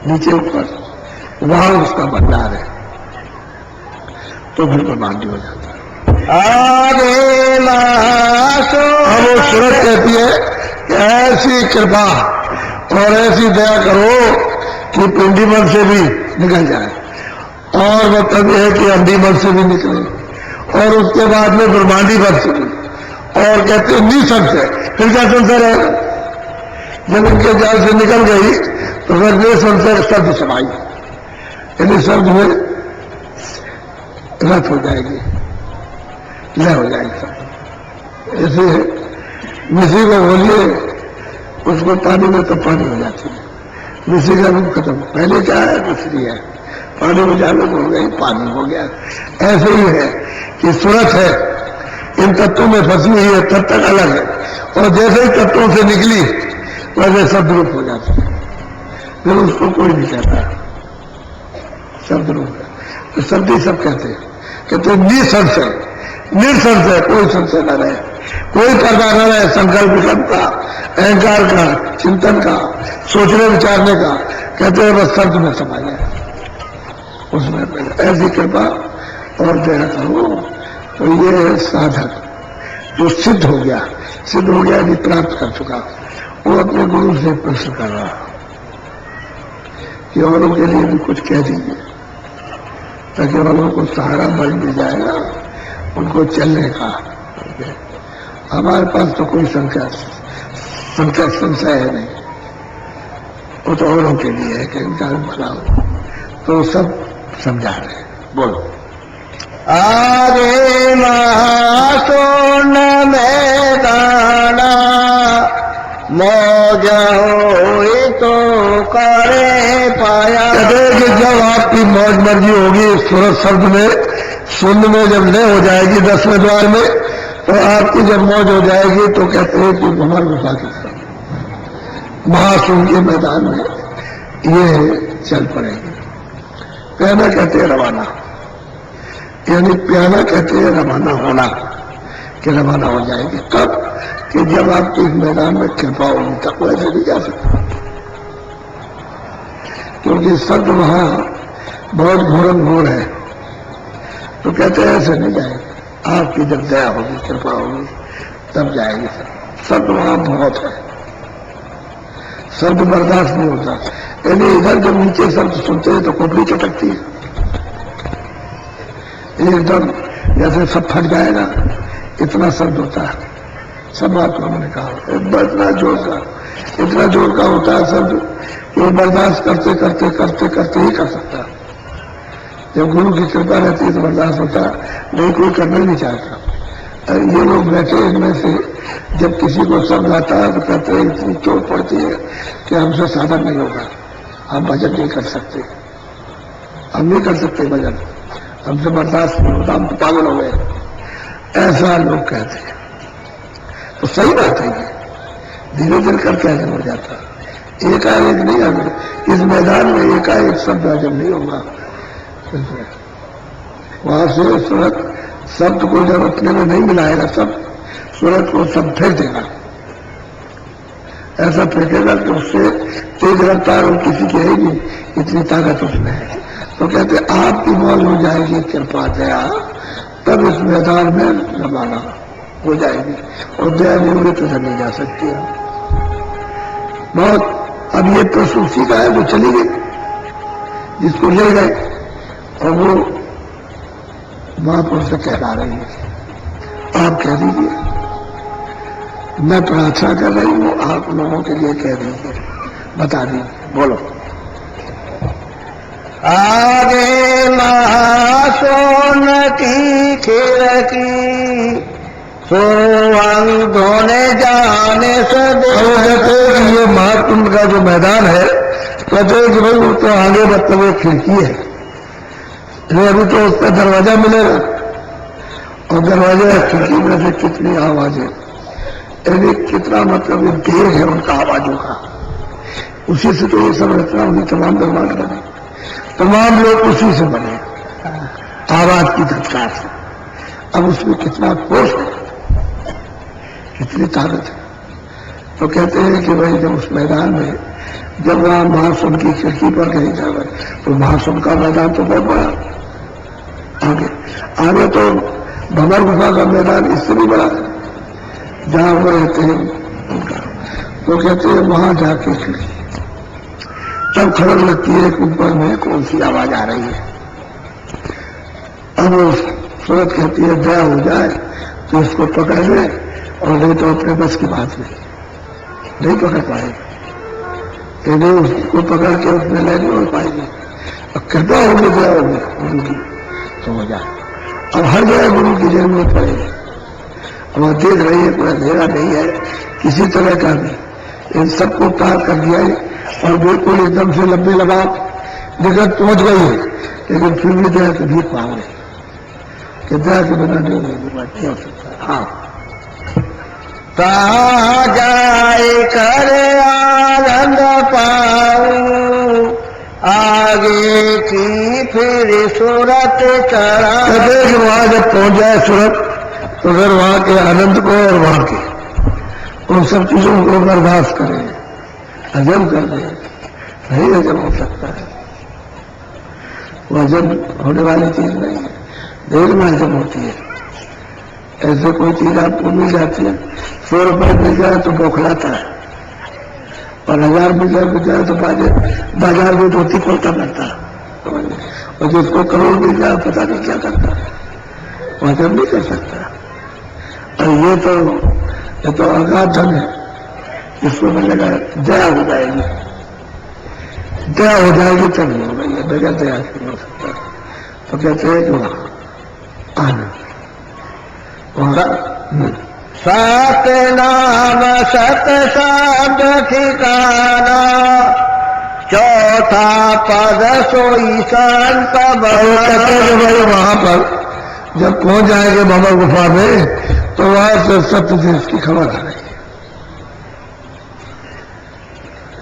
नीचे ऊपर, वहां उसका भंडार है, तो फिर ब्रह्मांडी हो जाता है। आगे अब वो सूरत कहती है कि ऐसी कृपा और ऐसी दया करो कि पिंडी मन से भी निकल जाए, और मतलब यह है कि अंडी मन से भी निकले, और उसके बाद में ब्रह्मांडी मन से भी, और कहते हैं निसंशय। फिर क्या संशय रहेगा, जब इनके जाल से निकल गई तो फिर निसंशय शब्द समाई, यानी शब्द में रथ हो जाएगी, लय हो जाएगी सब। ऐसे मिश्री को बोलिए, उसको पानी में तो पानी हो जाती है, मिश्री का रूप खत्म। पहले क्या है, मिश्री है, पानी में जाने हो गई, पानी हो गया। ऐसे ही है कि सूरत है, इन तत्वों में फंसी हुई है, तब तक अलग है, और जैसे ही तत्वों से निकली वैसे शब्द रूप हो जाता है, फिर उसको कोई नहीं कहता शब्द रूप है। तो शब्द ही सब कहते हैं, कहते निसंशय, निर्संशय, कोई संशय न रहे, कोई पर्दा न रहे, संकल्प विकल्प का, अहंकार का, चिंतन का, सोचने विचारने का, कहते हैं बस शब्द में समा जाए। उसमें ऐसी कृपा और दया करो। तो ये साधक जो सिद्ध हो गया यदि प्राप्त कर चुका, वो अपने गुरु से प्रश्न कर रहा कि औरों के लिए भी कुछ कह दीजिए, ताकि औरों को सहारा बल मिल जाएगा उनको चलने का। हमारे पास तो कोई संशय है नहीं, वो तो औरों के लिए है कि इनका भला हो। तो सब समझा रहे। बोलो। आगे महासोन में दाना मौज होई तो करे पाया। कहते हैं कि जब आपकी मौज मर्जी होगी सूरज शब्द में शून्य में जब लय हो जाएगी 10वें द्वार में, तो आपकी जब मौज हो जाएगी तो कहते हैं कि भंवर गुफा के महासून के मैदान में ये चल पड़ेगी। प्याना कहते हैं रवाना, यानी प्याना कहते हैं रवाना होना, कि रवाना हो जाएगी। कब? कि जब आपके इस मैदान में कृपा होगी, तब वैसे नहीं जा सकता, क्योंकि शब्द वहां बहुत घोरन घोर है। तो कहते हैं ऐसे नहीं जाएगी, आपकी जब दया होगी कृपा होगी तब जाएगी। शब्द वहां बहुत है, शब्द बर्दाश्त नहीं होता। यानी इधर जब नीचे शब्द सुनते हैं तो खोपड़ी चटकती है, एकदम जैसे सब फट जाएगा, इतना शब्द होता है। सब बात को हमने कहा इतना जोर का होता है शब्द कि वो बर्दाश्त करते करते करते करते ही कर सकता है। जब गुरु की कृपा रहती है तो बर्दाश्त होता है, नहीं कोई करना नहीं चाहता। ये लोग बैठे इनमें से जब किसी को शब्द आता है तो कहते हैं इतनी चोट पड़ती है कि हमसे साधन नहीं होगा, हम भजन नहीं कर सकते, हम नहीं कर सकते भजन, हमसे बर्दाश्त नहीं होता, हम तो पागल हो गए, ऐसा लोग कहते हैं। तो सही बात है, ये धीरे धीरे करके हजम हो जाता है, एकाएक नहीं हजम। इस मैदान में एकाएक शब्द हजम नहीं होगा। वहां से सूरत शब्द को जब अपने में नहीं मिलाएगा, सब सूरत को सब फेंक देगा, ऐसा फेंकेगा कि उससे तेज रफ्तार और किसी की है नहीं, इतनी ताकत उसमें है। तो कहते आपकी मौज हो जाएगी कृपा दया, तब इस मैदान में रवाना हो जाएगी, और दया निवृत्त तो नहीं जा सकती है। बहुत अब ये प्रश्न उसी का है जो चली गई, जिसको ले गए, और वो महापुरुष से कहला रही है, आप कह दीजिए, मैं प्रार्थना कर रही हूँ, आप लोगों के लिए कह दीजिए, बता दीजिए। बोलो। आगे महासोन की खिड़की सोवंग धोने जाने से कहते हैं कि ये महाकुंभ का जो मैदान है, कहते हैं कि भाई वो तो आगे मतलब एक खिड़की है, अभी तो उसका दरवाजा मिलेगा, और दरवाजे खिड़की में से कितनी आवाजें, यानी कितना मतलब ये देर है उनका आवाजों का, उसी से तो ये सब रचना हुई, तमाम निर्माण बने, तमाम लोग उसी से बने, आवाज की झटकार से। अब उसमें कितना कोष है, कितनी ताकत है। तो कहते हैं कि भाई जब उस मैदान में, जब वहां महासुन की खिड़की पर कहीं जाए, तो महासुन का मैदान तो बहुत बड़ा, आगे तो भंवर गुफा का मैदान इससे भी बड़ा है, जहां वो रहते हैं उनका। तो कहते हैं वहां जाके खिड़की तब खबर लगती है कि ऊपर में कौन सी आवाज आ रही है। अब सूरत कहती है दया हो जाए तो इसको पकड़ ले, और नहीं तो अपने बस की बात नहीं पकड़ पाएगी, नहीं उसको पकड़ के उसमें ले नहीं हो पाएगी। अब कृपा होगी दया होगी गुरु की तो हो जाए। अब हर जगह गुरु की जरूरत पड़ेगी। अब आप देख रही है कोई अंधेरा नहीं है किसी तरह का भी, इन सबको पार कर दिया है, और बिल्कुल एकदम से लंबे लगाओ दिक्कत पहुंच गई है, लेकिन फिर भी दया के भी पाओगे कि दया के बिना नहीं हो सकता। हाँ, कहाँ जाए कर आनंद पाऊं, आगे की फिर सूरत चढ़ा। कहते कि वहां जब पहुंच जाए सूरत, तो फिर वहां के आनंद को और वहां के उन सब चीजों को बर्दाश्त करें, हजम कर दें, नहीं हजम हो सकता है। वो हजम होने वाली चीज नहीं है, देर में हजम होती है। ऐसे कोई चीज आपको मिल जाती है, 100 रुपए मिल जाए तो बौखलाता है, और 1000 मिल जाए तो बाजार में धोती खोलता करता है, और जिसको करोड़ मिल जाए पता नहीं क्या करता है, वो हजम नहीं कर सकता। और ये तो अगाध धन है, इसको मिलेगा दया हो जाएगी, दया हो जाएगी तब नहीं होगा, ये बगैर दया नहीं हो सकता। तो कहते हैं कि वहां आनंद सत नाम सत शब्द ठिकाना, चौथा पद सोई संत भाई वहां पर जब पहुंच जाएंगे बाबा गुफा में, तो वहां से सत्य देश की खबर आ रही है,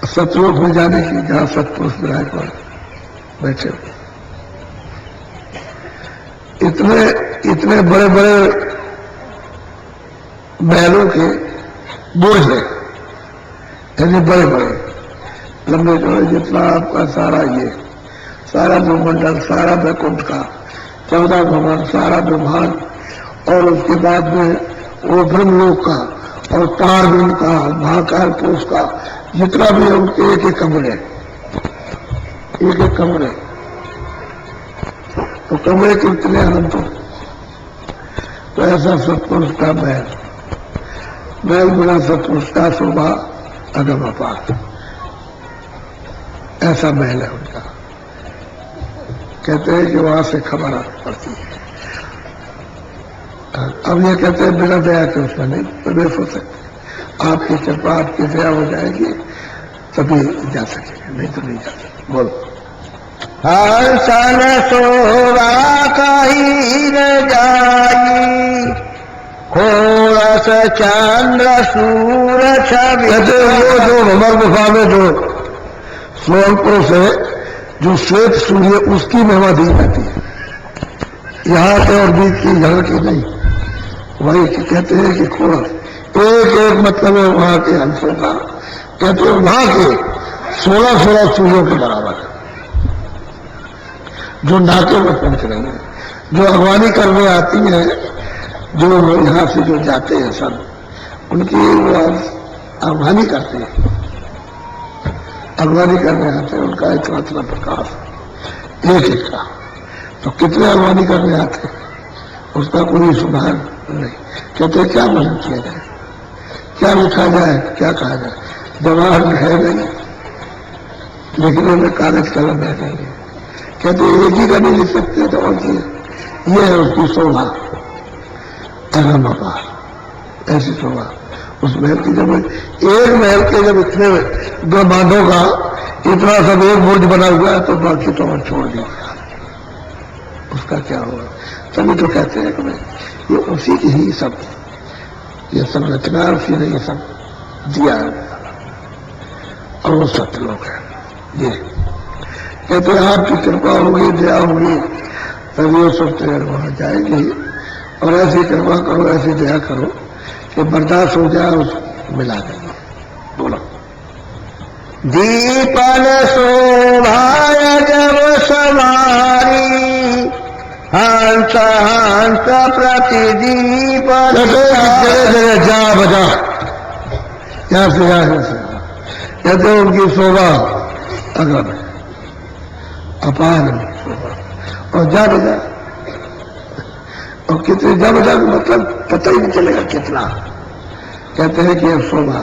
सतलोक में जाने की, जहां सतपुरुष विराजमान बैठे हुए। इतने बड़े बड़े महलों के बोझ है, यानी बड़े बड़े लंबे चौड़े, जितना आपका सारा भूमंडल, सारा वैकुंठ का 14 भवन, सारा ब्रह्मांड, और उसके बाद में वो ब्रह्मलोक का और पारब्रह्म का, महाकाल पुरुष का, जितना भी है उनके एक एक कमरे, तो कमरे कितने अनंत हो। तो ऐसा सत्पुरुष का महल बिना सत्पुरुष का शोभा अगम अपार, ऐसा महल है उनका। कहते हैं कि वहां से खबर आनी पड़ती है। अब ये कहते हैं बिना दया के उसमें नहीं प्रवेश हो सकते, आपकी कृपा, आपकी दया हो जाएगी तभी जा सकेंगे, नहीं तो नहीं जा सकते। बोलो। हर्षण शोभा कहीं न जाई, खोरस चंद्र सूर छवि। कहते वो जो भंवर गुफा में जो स्वर्ण पुरुष है, जो श्वेत सूर्य, उसकी महिमा दी जाती है, यहाँ के और बीच की झलक की नहीं। वही कहते हैं कि खोरस एक मतलब है वहां के हंसों का, कहते हैं वहां के 16 सूर्यों के बराबर, जो नाके में पहुंच रही है, जो अगवानी करने आती है, जो यहां से जो जाते हैं सब, उनकी वो अगवानी करते हैं, अगवानी करने आते हैं, उनका इतना प्रकाश एक का। तो कितने अगवानी करने आते हैं, उसका कोई सुधार नहीं। कहते क्या भजन किया जाए, क्या लिखा जाए, क्या कहा जाए, जवाहर है नहीं, लिखने में कागज कलम है नहीं। कहते एक ही का नहीं लिख सकते, तो और ये है उसकी शोभा अगम अपार, ऐसी शोभा उस महल की। जब एक महल के जब इतने ब्रह्मांडों का इतना सब एक बुर्ज बना हुआ है, तो बाकी तो और छोड़ दिया, उसका क्या होगा। तभी तो कहते हैं कि भाई ये उसी की ही सब, ये सब रचना उसी ने ये सब दिया है, और वो सत्यलोक है। ये कहते हैं आपकी कृपा होगी, दया होगी, तभी वो सब तैयार वहां जाएगी। और ऐसी कृपा करो, ऐसी दया करो कि बर्दाश्त हो जाए, उस मिला देंगे। बोलो। दीपन शोभाय जब सवारी, हंस हंस प्रतिदीप। जगह जा बजा, यहां से यहां से, कहते उनकी शोभा अगर अपार शोभा, और जा बजा, और कितने जा बजा मतलब पता ही नहीं चलेगा कितना। कहते हैं कि यह शोभा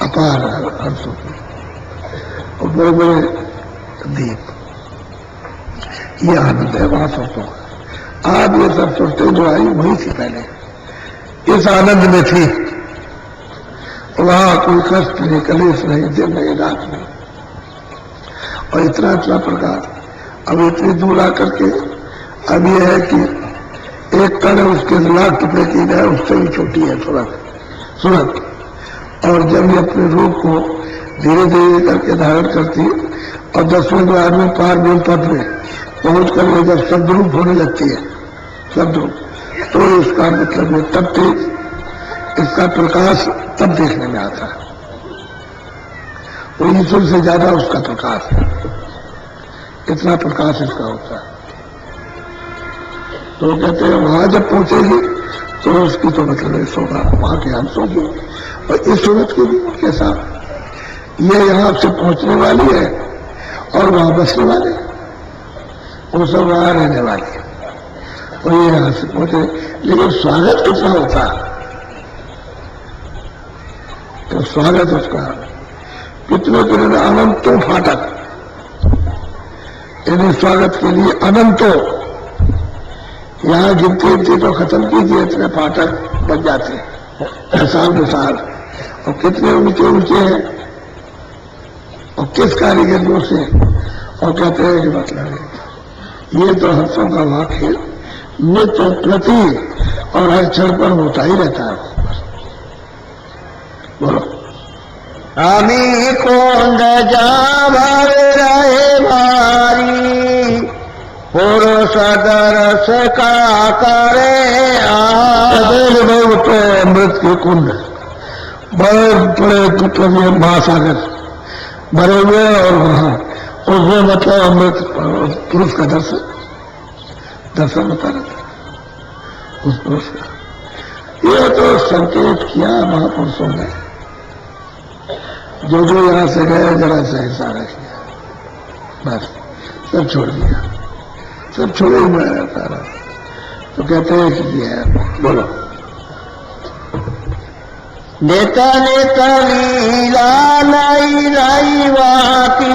अपार है, हर्षों की, और बड़े बड़े दीप, ये आनंद है वहां सोचो। आप ये सब सोचते जो आई वहीं से पहले इस आनंद में थी, वहां कोई कष्ट नहीं, कलेश नहीं, दिन नहीं, रात नहीं, और इतना प्रकाश। अब इतनी दूर आकर के अब यह है कि एक कण है, उसके लाख टुकड़े की जाए, उससे भी छोटी है सूरत। और जब ये अपने रूप को धीरे धीरे करके धारण करती, और 10वें द्वार में पारब्रह्म पद में पहुंच कर जब शब्दरूप होने लगती है, शब्दरूप, तो इसका मतलब है तब तेज इसका प्रकाश तब देखने में आता है। वो ईश्वर से ज्यादा उसका प्रकाश है, इतना प्रकाश इसका होता है। तो कहते हैं वहां जब पहुंचेगी तो उसकी तो मतलब इस होगा वहां के अंशों की और इस सूरत की भी उनके साथ ये यहां से पहुंचने वाली है और वहां बसने वाले वो सब वहां रहने वाले है और ये यहां से पहुंचे। लेकिन स्वागत कितना होता है तो स्वागत उसका कितने कितने अनंतों फाटक यानी स्वागत के लिए अनंतों यहां गिनती तो खत्म कीजिए इतने फाटक बन जाते साल और कितने ऊंचे ऊंचे हैं और किस कारीगरियों से और कहते हैं कि मतलब है ये तो हंसों का वाक्य नित्य प्रति और हर क्षण पर होता ही रहता है। बोलो हमी कुंड जावर रहे भारी पुरुष दरस का करे अमृत के कुंड बड़े बड़े मतलब ये महासागर भरे हुए और वहां उसमें मतलब अमृत पुरुष का दर्शन होता रहता उस पुरुष का। ये तो संकेत किया महापुरुषों ने जो जो यहां से गए जरा से इशारा किया बस सब छोड़ दिया सब छोड़े हुए रहता रहा। तो कहते हैं कि ये है बोलो नित नित लीला नई नई वाकी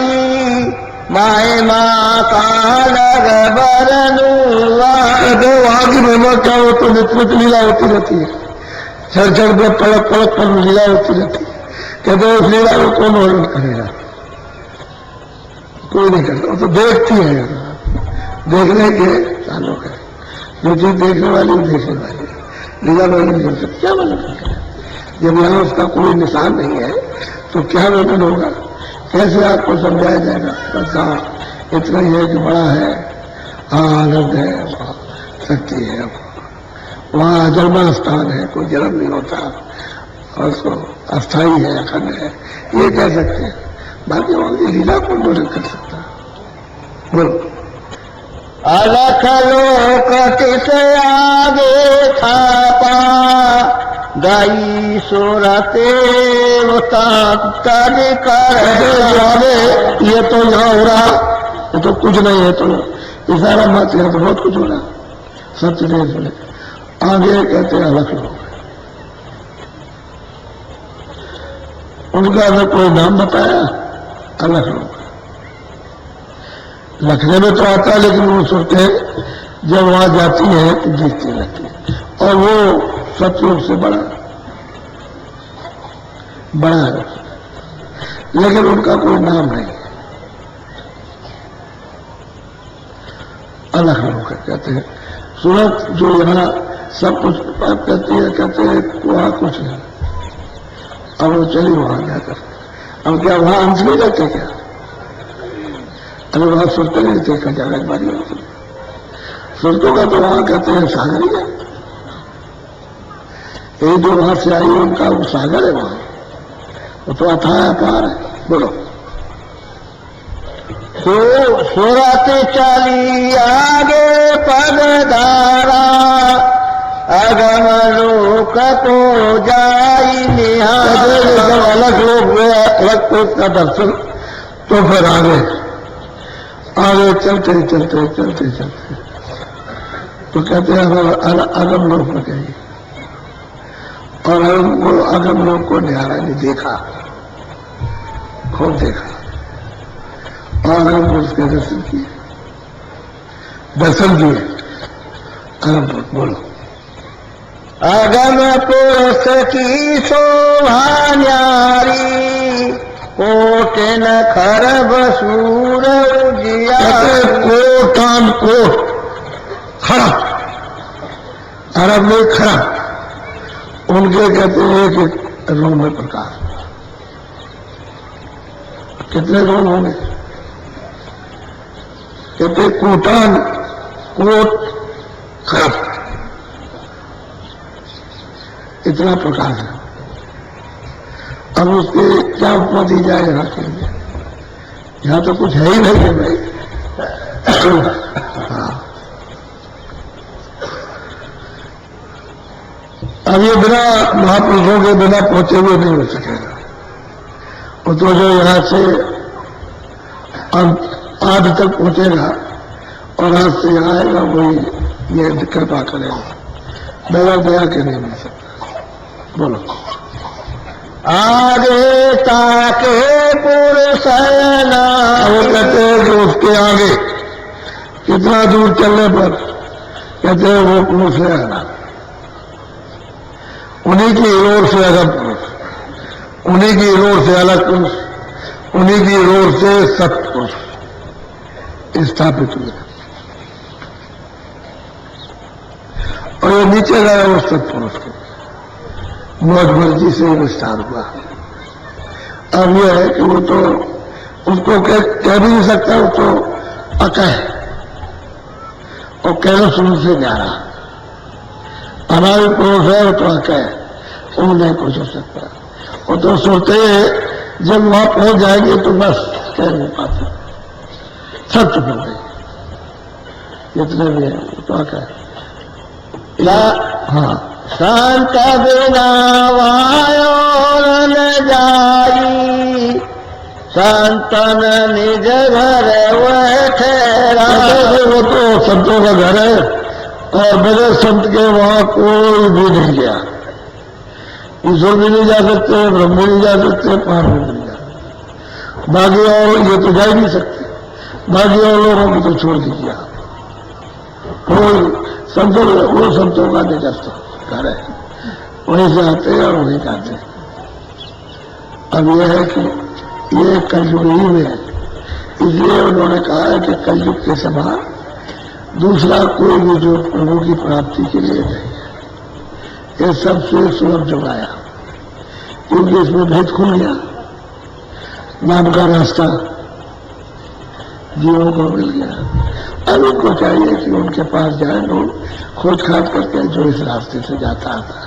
माए माँ का लग बरनुआ। वहां की महिमा क्या हो तो नित नित लीला होती रहती है क्षण क्षण में पलक पलक पर लीला होती रहती है। कहते उस लीला को कौन वर्णन करेगा कोई नहीं करता तो देखती है देखने के चालू है जो चीज देखने वाली वो देखने वाली लीला वर्णन नहीं कर सकती क्या वर्णन करेगा जब यहाँ उसका कोई निशान नहीं है तो क्या वर्णन होगा कैसे आपको समझाया जाएगा बस हाँ इतना ही है कि बड़ा है हाँ आनंद है वहाँ शक्ति है वहाँ अजन्मा स्थान है कोई जन्म नहीं होता और उसको अस्थाई है अखंड है ये कह सकते हैं बाकी वहां की लीला को वर्णन कर सकता है। बोलो अलख लोक तिस आगे था गाई सोरते कर ये तो यहाँ हो रहा ये तो कुछ नहीं है तो इशारा मत है तो बहुत कुछ हो रहा सत्य नहीं सुने आगे कहते हैं अलग लोग उनका अगर कोई नाम बताया अलग लोग लखने में तो आता है लेकिन वो सोचते हैं जब वहां जाती है तो जीतती रहती है और वो सतयुग से बड़ा है लेकिन उनका कोई नाम नहीं है अलग लोग कहते हैं सूरत जो यहाँ सब कुछ कहते हैं वहां कुछ नहीं अब वो चली वहां जाकर अब क्या वहां अंश नहीं रहते क्या अगर वहां सुनते नहीं थे खजाना एक बारी सुनतों का तो वहां कहते हैं सागर ही है ये जो वहां से आई उनका वो सागर है वहां वो तो अथाह अपार है। बोलो सूरत चली आगे पदधारा अगम लोक को जाई निहार। अलग लोग हुए अलग लोग का दर्शन तो फिर आगे चलते चलते चलते चलते तो कहते हैं अगम लोक में गई और अगम लोक को निहारा ने देखा खूब देखा और हम उसके दर्शन किए अगम लोक। बोलो अगम पुरुष की शोभा न्यारी कोटिन खरब सूर कोटान कोट खड़ा अरब में खड़ा उनके कहते हैं कि रोम में प्रकाश कितने रोम होंगे कहते कोटान कोट खरब इतना प्रकाश है। अब उसके क्या उपमा दी जाए यहाँ के लिए यहाँ तो कुछ है ही नहीं है भाई हाँ। अब ये बिना महापुरुषों के बिना पहुंचे हुए नहीं हो सकेगा। वो तो जो यहाँ से आध तक पहुंचेगा और आज से यहाँ आएगा वही ये कृपा करेगा, बगैर दया के नहीं मिल सकता। बोलो। आगे ताके पुरुष ना, वो कहते हैं कि उसके आगे कितना दूर चलने पर कहते हैं वो पुरुष है ना, उन्हीं की रोड से अलग पुरुष, उन्हीं की रोड से अलग पुरुष, उन्हीं की रोड से सत्पुरुष स्थापित हुए। और ये नीचे गया उस सत्पुरुष को मौज मर्जी से विस्तार हुआ। अब यह है कि वो तो उसको कह भी नहीं सकता, वो तो अकह और कहना शुरू से न्यारा हमारे पुरुष है, वो तो अकह, वो नहीं कुछ हो सकता। वो तो सोचते हैं जब वहां पहुंच जाएंगे तो बस कह नहीं पाते, सब चुप हो गए जितने भी है, वो तो अकह। हाँ, संत बिना वायो न जाई, संतन निज घर वह ठहरा। वो तो संतों का घर है और बड़े संत के वहां कोई भी नहीं गया। ईश्वर भी नहीं जा सकते, ब्रह्म भी नहीं जा सकते, पार भी नहीं जा सकते। बाकी और ये तो जा ही नहीं सकते, बाकी और लोगों को तो छोड़ दीजिए। कोई संतों, वो संतों का निजस्थ घर है, वहीं से आते हैं और वहीं जाते हैं। अब यह है कि ये कलयुग ही में है, इसलिए उन्होंने कहा है कि कलयुग के समान दूसरा कोई भी जो प्रभु की प्राप्ति के लिए नहीं है। ये सबसे सुलभ जुग आया, क्योंकि इसमें भेद खुल गया, नाम का रास्ता जीवों को मिल गया। अब उनको चाहिए कि उनके पास जाए, लोग खोज खाज करके जो इस रास्ते से जाता आता,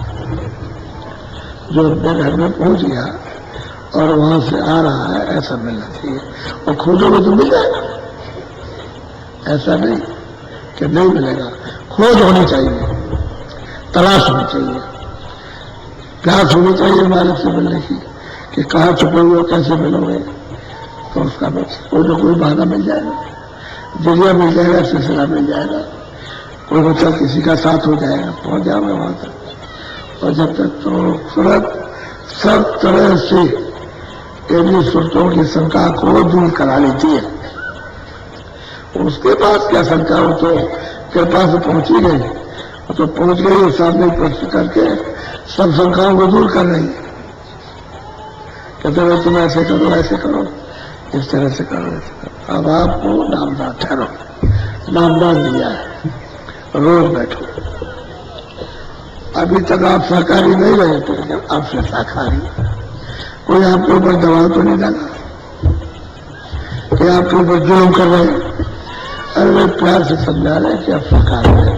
जो अपने घर में पहुंच गया और वहां से आ रहा है, ऐसा मिलना चाहिए। और खोजोगे तो मिल जाएगा, ऐसा नहीं कि नहीं मिलेगा। खोज होनी चाहिए, तलाश होनी चाहिए, प्यास होनी चाहिए मालिक से मिलने की कि कहाँ छुपोगे, कैसे मिलोगे। तो उसका कोई ना कोई बहाना मिल जाएगा, जरिया मिल जाएगा, सिलसिला मिल जाएगा, कोई बच्चा किसी का साथ हो जाएगा, पहुंच जाओगे वहां तक। और जब तक तो सूरत सब तरह से यदि सुरतों की शंका को दूर करा लेती है, उसके पास क्या शंका हो, तो कृपा से पहुंची गई, तो पहुंच गई और सामने प्रश्न करके सब शंकाओं को दूर कर रही है। कहते भाई तुम ऐसे करो, ऐसे करो, इस तरह से करो, ऐसे करो। अब आपको नामदान ठहरो, नामदान दिया है, रोज बैठो। अभी तक आप सहकारी नहीं रहे थे, जब आपसे सहकारी, कोई आपके ऊपर दबाव तो नहीं डाला कि आपके ऊपर जुल्म कर रहे हैं। अरे वे प्यार से समझा रहे कि आप सहकारी रहे,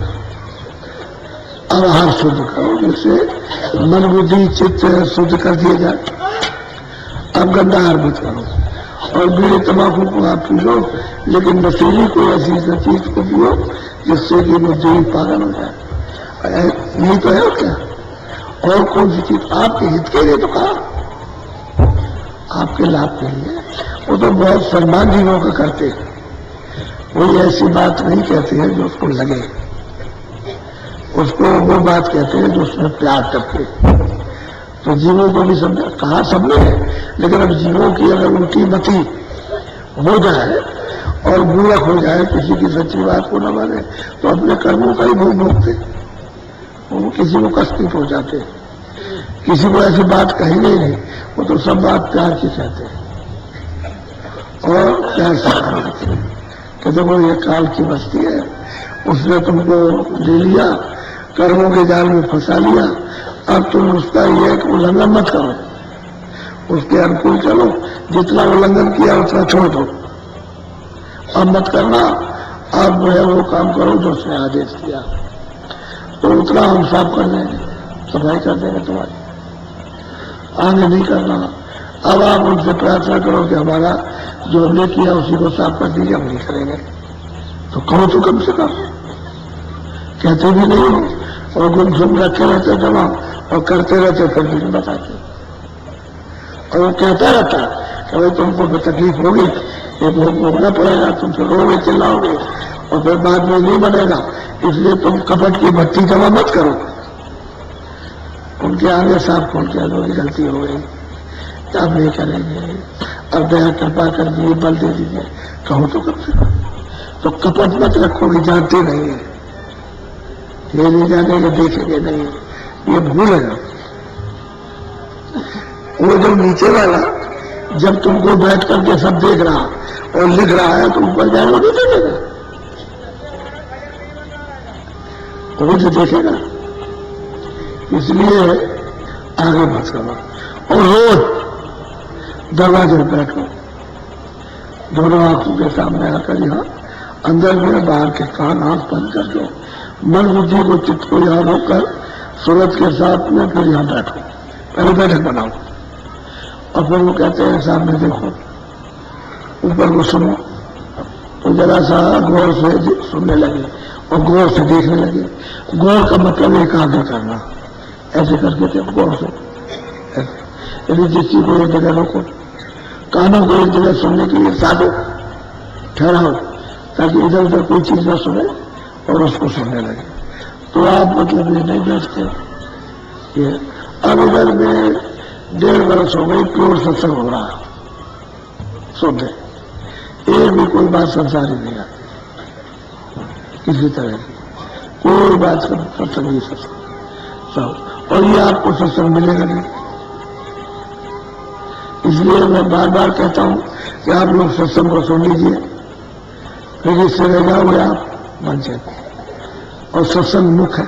अब आहार शुद्ध करो, जिससे मन बुद्धि चित्त शुद्ध कर दिए जाए। अब गंदा आहार मत करो और बीड़ी तंबाकू को आप पी लो, लेकिन नशीली कोई ऐसी चीज को पियो जिससे कि बुद्धि पागल हो जाए। यही तो है क्या, और कौन सी चीज आपके हित के लिए तो कहा, आपके लाभ के लिए। वो तो बहुत सम्मान जीवों का करते हैं, कोई ऐसी बात नहीं कहते हैं जो उसको लगे, उसको वो बात कहते हैं जो उसमें प्यार करते। तो जीवों को भी समझा, कहा सबने, लेकिन अब जीवों की अगर उल्टी मती हो जाए और मूर्ख हो जाए, किसी की सच्ची बात को न माने, तो अपने कर्मों का ही भोग भोगते, वो किसी को कष्ट नहीं पहुंचाते, किसी को ऐसी बात कहेंगे ही नहीं, वो तो सब बात प्यार की कहते हैं और प्यार से कहते हैं कि देखो ये काल की बस्ती है, उसने तुमको ले लिया, कर्मों के जाल में फंसा लिया, अब तुम उसका ये है कि उल्लंघन मत करो, उसके अनुकूल चलो, जितना उल्लंघन किया उतना छोड़ दो, अब मत करना, अब जो है वो काम करो जो उसने आदेश किया, तो उतना हम साफ कर देंगे, सफाई कर देंगे तुम्हारी, आगे नहीं करना। अब आप उनसे प्रार्थना करो कि हमारा जो हमने किया उसी को साफ कर दीजिए, हम नहीं करेंगे, तो कहो तो कम से कम, कहते भी नहीं हो और गुमसुम रखे रहते जमा और करते रहते, फिर भी नहीं बताते। और वो कहता रहता कि भाई तुमको तकलीफ होगी, ये भोगना पड़ेगा, तुम फिर रोगे चिल्लाओगे और फिर बाद में नहीं बनेगा, इसलिए तुम कपट की भट्टी जमा मत करो। उनके आगे साफ खोल के अगर गलती हो गई आप नहीं करेंगे, अब दया कृपा कर दिए, बल दे दीजिए, कहो तो कम से कम। तो कपट मत रखोगे, जानते नहीं है, ये नहीं जानेंगे, देखेंगे नहीं, ये भूल है। वो जो नीचे वाला जब तुमको बैठ करके सब देख रहा और लिख रहा है तो ऊपर जाएगा नहीं देखेगा, वो जो देखेगा। इसलिए आगे मत करो और रोज दरवाजे पर बैठो, दोनों आंखों के सामने आकर यहाँ अंदर में बाहर के कान आंख बंद करके मन बुद्धि को चित्त को यहाँ रोककर सूरत के साथ में फिर यहाँ बैठो, पहले बैठक बनाओ और फिर वो कहते हैं सामने देखो, ऊपर को सुनो, तो जरा सा गौर से सुनने लगे और गौर से देखने लगे। गौर का मतलब एकाग्र करना, ऐसे करके थे गौर से। यदि जिस चीज को एक जगह रोको, कानों को एक जगह सुनने के लिए साधो, ठहराओ, ताकि इधर उधर कोई चीज न सुने और उसको सुनने लगे। तो आप मतलब ये नहीं बैठते। ये अब इधर में 1.5 वर्ष हो गई प्योर सत्संग हो रहा, सुनते एक भी कोई बात संसारी नहीं आती, किसी तरह की कोई बात सत्संग नहीं, सत्संग सब। और ये आपको सत्संग मिलेगा नहीं। इसलिए मैं बार बार कहता हूं कि आप लोग सत्संग को सुन लीजिए, फिर इससे रह जाओगे आप मन से। और सत्संग मुख है,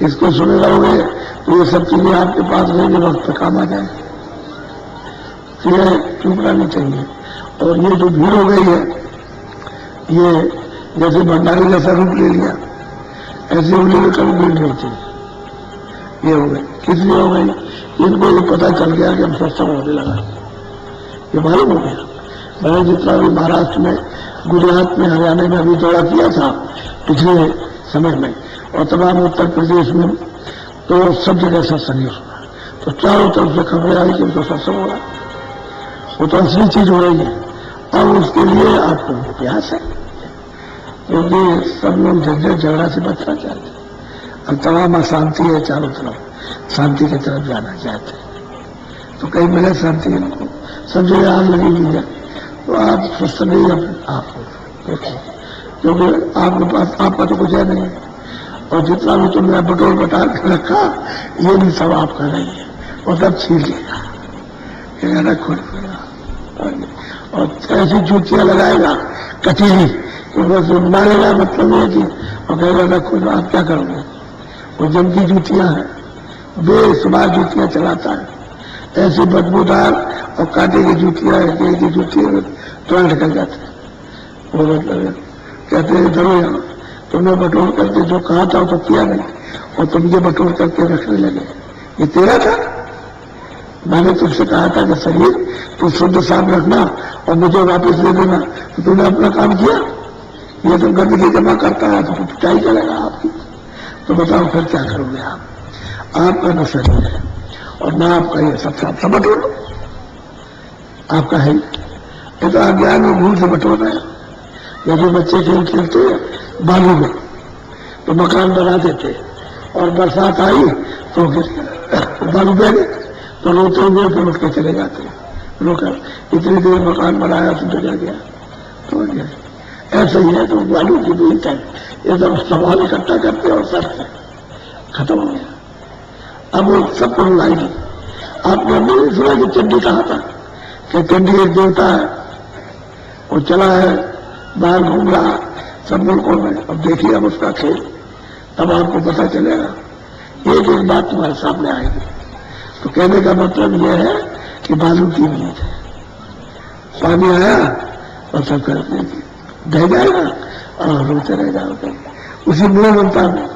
इसको सुने रहोगे तो ये सब चीजें आपके पास रहेंगे, वक्त पे काम आ जाए। ये चूकना नहीं चाहिए। और ये जो भीड़ हो गई है, ये जैसे भंडारी जैसा रूप ले लिया, ऐसे होने में कभी भीड़ नहीं होती। ये हो गई, किस लिए हो गई? इनको ये पता चल गया कि हम सत्संग होने लगा, ये मालूम हो गया। मैंने जितना भी महाराष्ट्र में, गुजरात में, हरियाणा में अभी दौरा किया था पिछले समय में, और तमाम उत्तर प्रदेश में, तो सब जगह सत्संग सुना। तो चारों तरफ से खबरें आई कि उनको सत्संग हो रहा, वो तो असली चीज हो रही है। अब उसके लिए आपको प्रयास है, क्योंकि सब लोग झंझट झगड़ा से बचना चाहते हैं और तमाम अशांति है चारों तरफ, शांति की तरफ जाना चाहते हैं। तो कहीं मिले शांति इनको, सब जगह आग लगी हुई है, तो आप स्वस्थ नहीं आपको देखो, क्योंकि आपके पास आपका तो कुछ है नहीं, और जितना भी तुमने बटोर बटार के रखा ये भी सब आपका नहीं है, और सब छीन लेगा, खुद और ऐसी जूतियां लगाएगा कटीली, तो बस मारेगा, मतलब ये कि और कहेगा खुद आप क्या करोगे। वो जमती जूतियां हैं, बेशुमार जूतियां चलाता है, ऐसी बदबूदार और कांटे की जूतियां है कि जूतियां तुरंत निकल जाते हैं। वो मतलब कहते हैं धरो यहाँ, तुमने बटोर करके जो कहा था वो तो किया नहीं, और तुम ये बटोर करके रखने लगे, ये तेरा था। मैंने तुमसे कहा था कि शरीर तो शुद्ध साफ रखना और मुझे वापस दे देना, तो तुमने अपना काम किया। ये तो गंदगी जमा करता है तो पिटाई चलेगा आपकी। तो बताओ फिर क्या करोगे आप? आपका न शरीर है और न आपका ये सब साफ बटोर लो, आपका है ये तो अज्ञान में भूल से बटोर रहे हैं। जैसे बच्चे खेल खेलते हैं बालू में, तो मकान बना देते और बरसात आई तो बालू बह गए, तो रोते हुए फिर उठ के चले जाते हैं, रोकर इतनी देर मकान बनाया तो बिगड़ गया, तो ऐसा ही है। तो बालू की बीच है, ये सब सवाल इकट्ठा करते और सब खत्म हो गया। अब वो सबको रुलाएंगे। आपने नहीं सुना कि चंडी कहा था कि चंडी एक देवता है, वो चला है बाहर घूम रहा सब मुल्कों में। अब देखिए अब उसका खेल, तब आपको पता चलेगा, एक एक बात तुम्हारे सामने आएगी। तो कहने का मतलब यह है कि बालू की नींद है, पानी आया और सब करते ढह जाएगा और रोते रह जाओगे उसी मूल ममता में।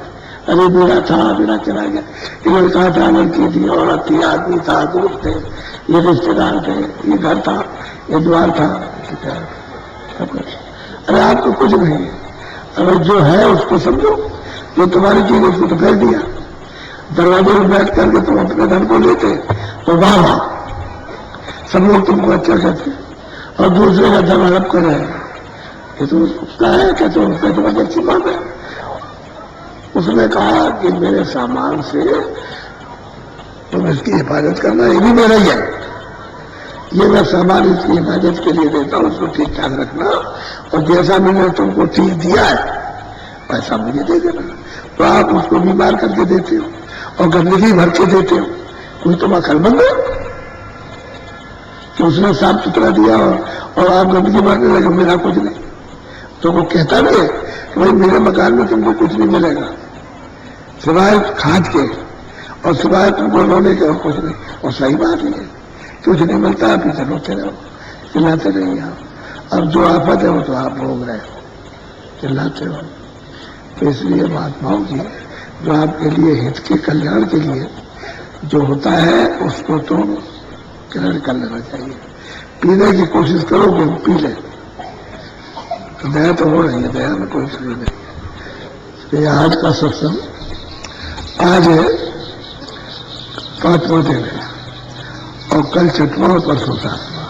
अरे मेरा था मेरा चला गया, ये लड़का था, लड़की थी, औरत थी, आदमी था, दोस्त थे, ये रिश्तेदार थे, ये घर था, ये द्वार था, सब। अरे आपको कुछ नहीं है, अगर जो है उसको समझो, जो तुम्हारी चीज उसको तो फेंक दिया। दरवाजे में बैठ करके तुम अपने धन को लेते तो वाह वाह, सब लोग तुमको अच्छा कहते, और दूसरे का धन हड़प कर रहे हैं कि तुम उसका है, कहते हो उसका तुम्हारी अच्छी बात है। उसने कहा कि मेरे सामान से तुम इसकी हिफाजत करना, ये भी मेरा ही है, ये मैं सामान इसकी हिफाजत के लिए देता हूं, उसको ठीक ठाक रखना, और जैसा मैंने तुमको ठीक दिया है पैसा मुझे दे देना। तो आप उसको बीमार करके देते हो और गंदगी भर के देते हो, कोई तुम अकलमंद हो कि उसने साफ सुथरा दिया और आप गंदगी भरने लगे, मेरा कुछ नहीं। तो वो कहता भी है कि भाई मेरे मकान में तुमको कुछ नहीं मिलेगा सिवाय खाद के और सिवाय तुमको रोने के, और कुछ नहीं। और सही बात ही है, कुछ नहीं मिलता है, पीछे रोते रहो, चिल्लाते रहिए आप। अब जो आफत है वो तो आप भोग रहे हो, चिल्लाते रहो। तो इसलिए महात्माओं की जो आपके लिए हित के कल्याण के लिए जो होता है उसको तो ग्रहण कर लेना चाहिए। पीने की कोशिश करो कि हम पी लें, तो दया तो हो रही है, दया में कोई शरीर नहीं। ये आज का सत्संग आज है 5वां दिन है और कल 6वां और परसों 7वां,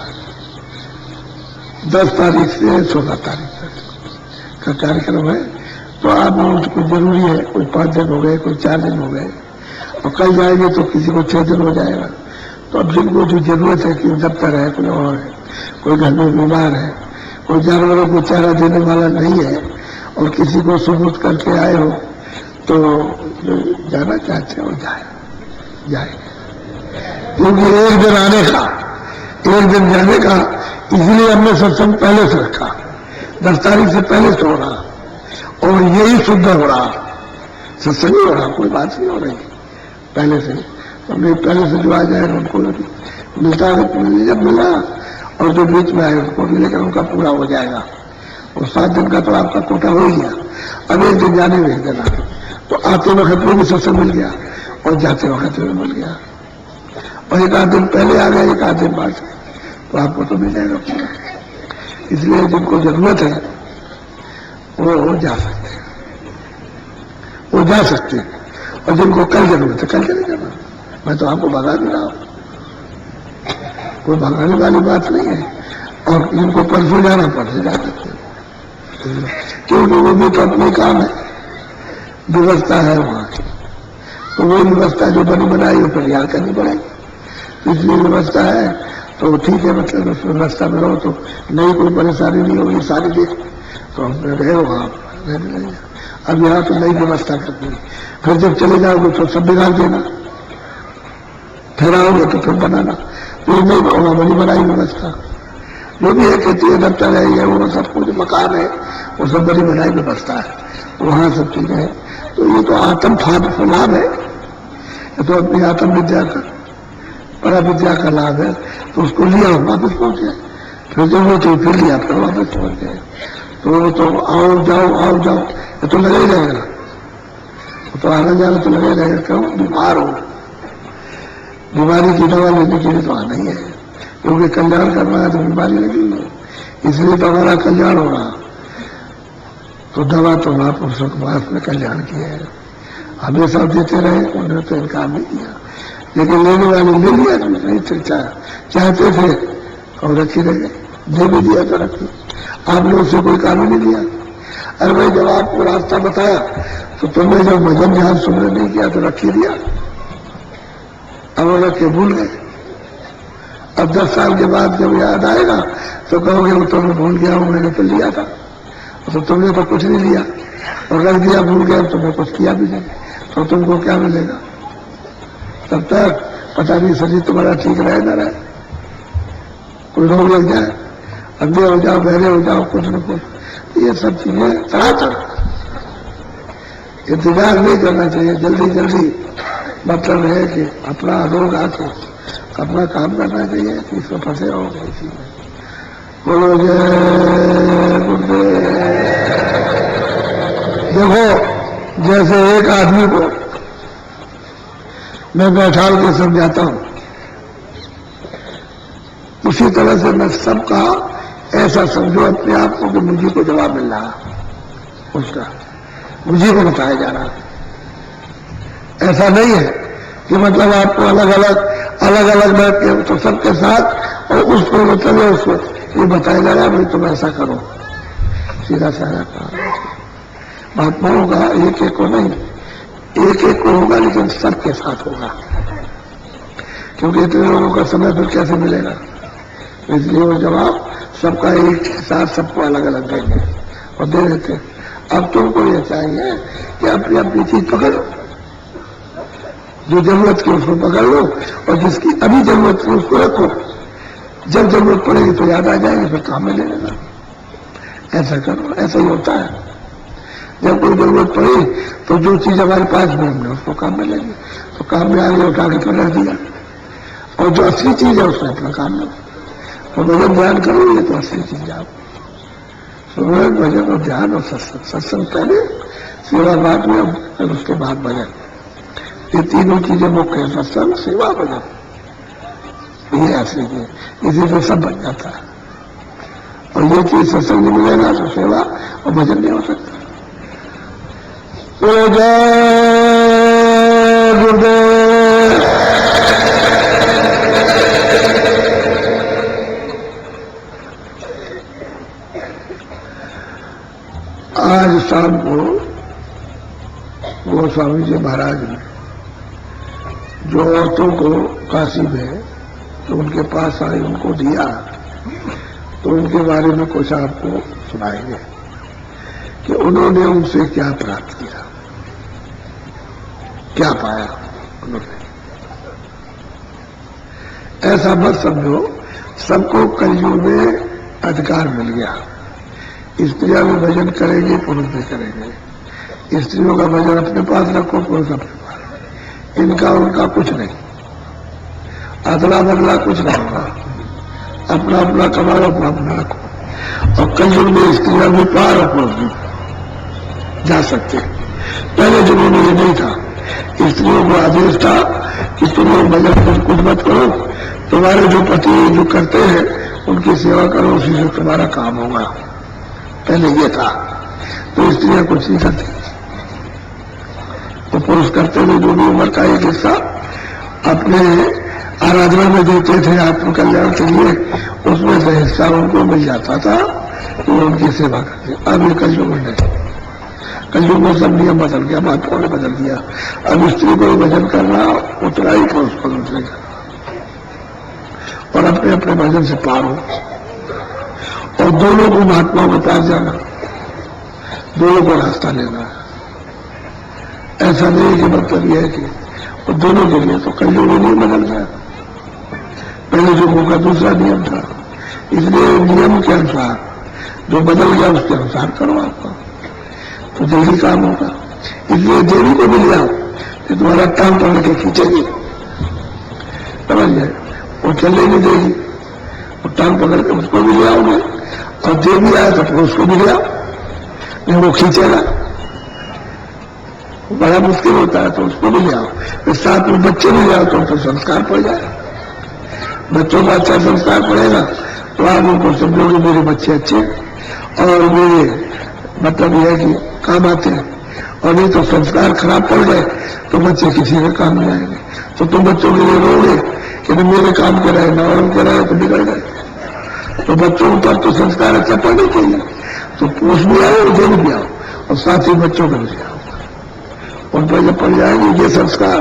10 तारीख से 16 तारीख तक का कार्यक्रम है। तो आप लोगों को जरूरी है, कोई 5 दिन हो गए, कोई 4 दिन हो गए, और कल जाएंगे तो किसी को 6 दिन हो जाएगा। तो अब जिनको जो जरूरत है कि दफ्तर है, कोई और है, कोई घर में बीमार है, कोई जानवरों को चारा देने वाला नहीं है, और किसी को सुबूत करके आए हो, तो जो जाना चाहते हो जाए, क्योंकि एक दिन आने का, एक दिन जाने का, इसलिए हमने सत्संग पहले से रखा, 10 तारीख से पहले से हो रहा, और यही शुद्ध हो रहा, सत्संग हो रहा, कोई बात नहीं हो रही पहले से। हमने पहले से जो आ जाए उनको मिलता है, जब मिला, और जो बीच में आए उनको भी, लेकिन उनका पूरा हो जाएगा। और 7 दिन का तो आपका कोटा हो गया। अब एक दिन जाने में देना, तो आते वक्त में भी सत्संग मिल गया और जाते वक्त में मिल गया, और एक आध दिन पहले आ गए, एक आध दिन बाद, तो आपको तो मिल जाएगा पूरा। इसलिए जिनको जरूरत है वो जा सकते हैं, वो जा सकते हैं, और जिनको कल जरूरत है कल चले जाना। मैं तो आपको भगा भी रहा हूं, कोई भगाने वाली बात नहीं है। और जिनको परसों जाना परसों जा सकते हैं, क्योंकि वो भी तो अपने काम है, व्यवस्था है वहां की, तो वो व्यवस्था जो बनी बनाई वो परिहार करनी पड़ेगी। इसलिए व्यवस्था है तो ठीक है, मतलब उस व्यवस्था में रहो तो नई कोई परेशानी नहीं होगी, सारी देख तो हम रहे हो आप रहने लगे। अब यहाँ तो नई व्यवस्था करनी है, फिर जब चले जाओगे तो सब बिगाड़ देना, फिर आओगे तो फिर बनाना, तो नहीं होगा बनी बनाई व्यवस्था। जो भी है खेती है, दफ्तर है, ये वो सब कुछ मकान है, वो सब बनी बनाई व्यवस्था है, वहां सब चीजें हैं। तो ये तो आत्म लाभ है, ये तो अपनी आत्म विद्या का, परा विद्या का लाभ है। तो उसको लिया वापस पहुंच गए, फिर जो वो तो फिर लिया फिर वापस पहुंच गए। तो आओ जाओ ये तो लगा ही रहेगा, तो आना जाना तो लगा ही रहेगा। क्यों? बीमार हो, बीमारी की दवा लेने के लिए तो आना ही है, क्योंकि कल्याण करना है तो बीमारी लगेगी, इसलिए तो हमारा कल्याण हो रहा। तो दवा तो महापुरुषों के पास में कल्याण किया है, हमेशा देते रहे, उन्होंने तो इनकार नहीं किया, लेकिन लेने वाले ले लिया तो नहीं चाहते थे और रखी रहे, दे भी दिया तो रखी। आपने उससे कोई काम नहीं लिया। अरे भाई जब आपको रास्ता बताया तो तुमने जब भजन ध्यान सुनने नहीं किया तो रखी दिया, अब रख के भूल गए। अब 10 साल के बाद जब याद आएगा तो कहोगे वो तुमने भूल गया हूं, मैंने तो लिया था, तो तुमने तो कुछ नहीं लिया और रख दिया, भूल गया, तुमने कुछ किया भी नहीं, तो तुमको क्या मिलेगा? तब तक पता नहीं शरीर तुम्हारा ठीक रहे ना रहे, कोई रोग लग जाए, अंधे हो जाओ, बहरे हो जाओ, कुछ न कुछ, ये सब चीजें तड़ातड़ इंतजार नहीं करना चाहिए। जल्दी जल्दी मतलब है कि अपना रोग आके अपना काम करना चाहिए, कि इसको फंसे हो इसी में। बोलो जय गुरुदेव। देखो जैसे एक आदमी को मैं बैठाल के समझाता हूं, उसी तरह से मैं सबका ऐसा समझो अपने आप को कि मुझे को जवाब मिल रहा, उसका मुझे को बताया जा रहा है। ऐसा नहीं है कि मतलब आपको अलग अलग बैठ के तो सबके साथ और उसको मतलब उसको ये बताया जा रहा है भाई तुम ऐसा करो, सीधा साधा कहा। महात्माओं का एक एक को नहीं, एक एक को होगा लेकिन सबके साथ होगा, क्योंकि इतने लोगों का समय फिर कैसे मिलेगा। इसलिए वो जवाब सबका एक के साथ सबको अलग अलग देंगे और दे देते। अब तुमको ये चाहिए कि अपनी अपनी चीज पकड़ो, जो जरूरत की उसको पकड़ लो और जिसकी अभी जरूरत की उसको रखो, जब जरूरत पड़ेगी तो याद आ जाएगी फिर काम में ले लेना। ऐसा करो, ऐसा ही होता है। जब कोई जरूरत पड़ी तो जो चीज हमारे पास में हमने उसको काम में ले ली, तो काम में आगे उठा के पकड़ दिया, और जो असली चीज है उसने अपना काम में। तो भजन ध्यान करोगे तो असली चीज आप सुमरन भजन और ध्यान और सत्संग, सत्संग पहले, सेवा बाद में, और उसके बाद भजन। ये तीनों चीजें मुख्य है, सत्संग सेवा भजन, ये असली चीज। इसी से सब बन जाता है, और ये चीज सत्संग नहीं मिलेगा तो सेवा और भजन नहीं हो सकता। तो जय गुरुदेव। आज शाम को गोस्वामी जी महाराज ने जो औरतों को काशी में तो उनके पास आए उनको दिया, तो उनके बारे में कुछ आपको सुनाएंगे कि उन्होंने उनसे क्या प्राप्त किया, क्या पाया उन्होंने। ऐसा मत समझो सबको कलयुग में अधिकार मिल गया, स्त्रियां भी भजन करेंगे, पुरुष भी करेंगे। स्त्रियों का भजन अपने पास रखो, पुरुष अपने पास, इनका उनका कुछ नहीं, अदला बदला कुछ नहीं होगा, अपना अपना कमाओ, अपना अपना रखो। और कलयुग में स्त्रियां भी पार और पुरुष भी जा सकते। पहले जुगों में ये नहीं था, स्त्रियों को आदेश था कि तुम लोग भजन कुछ मत करो, तुम्हारे जो पति जो करते हैं उनकी सेवा करो, उसी से तुम्हारा काम होगा। पहले ये था, तो स्त्रियां कुछ नहीं करती, तो पुरुष करते हुए जो भी उम्र का एक हिस्सा अपने आराधना में देते थे आत्मकल्याण के लिए, उसमें से हिस्सा उनको मिल जाता था, तो उनकी सेवा करते। अब ये कलयुग में नहीं, कलयुग में सब नियम बदल गया, महात्माओं ने बदल दिया। अब स्त्री को भजन करना उतना ही पुरुष को दूसरे का, और अपने अपने भजन से पार हो, और दोनों को महात्माओं के पास जाना, दोनों को रास्ता लेना। ऐसा नहीं कि मतलब यह है कि वो दोनों के लिए, तो कलयुग में नहीं बदल गया, पहले युगों का दूसरा नियम था। इसलिए नियम के अनुसार जो बदल गया उसके अनुसार करो आपका, तो जल्दी काम होगा। इसलिए देवी को मिल जाओ कि तुम्हारा टांग पकड़ के खींचेगी, समझ गए, वो चलने नहीं देगी, वो टांग पकड़ के उसको भी ले आओगे, और देवी आए तो उसको भी ले आओ, नहीं वो खींचेगा, बड़ा मुश्किल होता है, तो उसको भी ले आओ। फिर साथ में बच्चे भी ले आओ तो उनको संस्कार पड़ जाए। बच्चों का अच्छा संस्कार पड़ेगा तो आप उनको समझोगे मेरे बच्चे अच्छे, और मेरे मतलब यह है कि काम आते हैं, और नहीं तो संस्कार खराब पड़ गए तो बच्चे किसी के काम नहीं आएंगे। तो तुम बच्चों के लिए रोगे कि मेरे काम कराए ना, और उनके रहे तो बिगड़ गए। तो बच्चों पर तो संस्कार अच्छा पड़ना चाहिए, तो पुरुष भी आओ और देवी भी आओ, और साथ ही बच्चों को भी आओ। उन पर जब पड़ जाएंगे ये संस्कार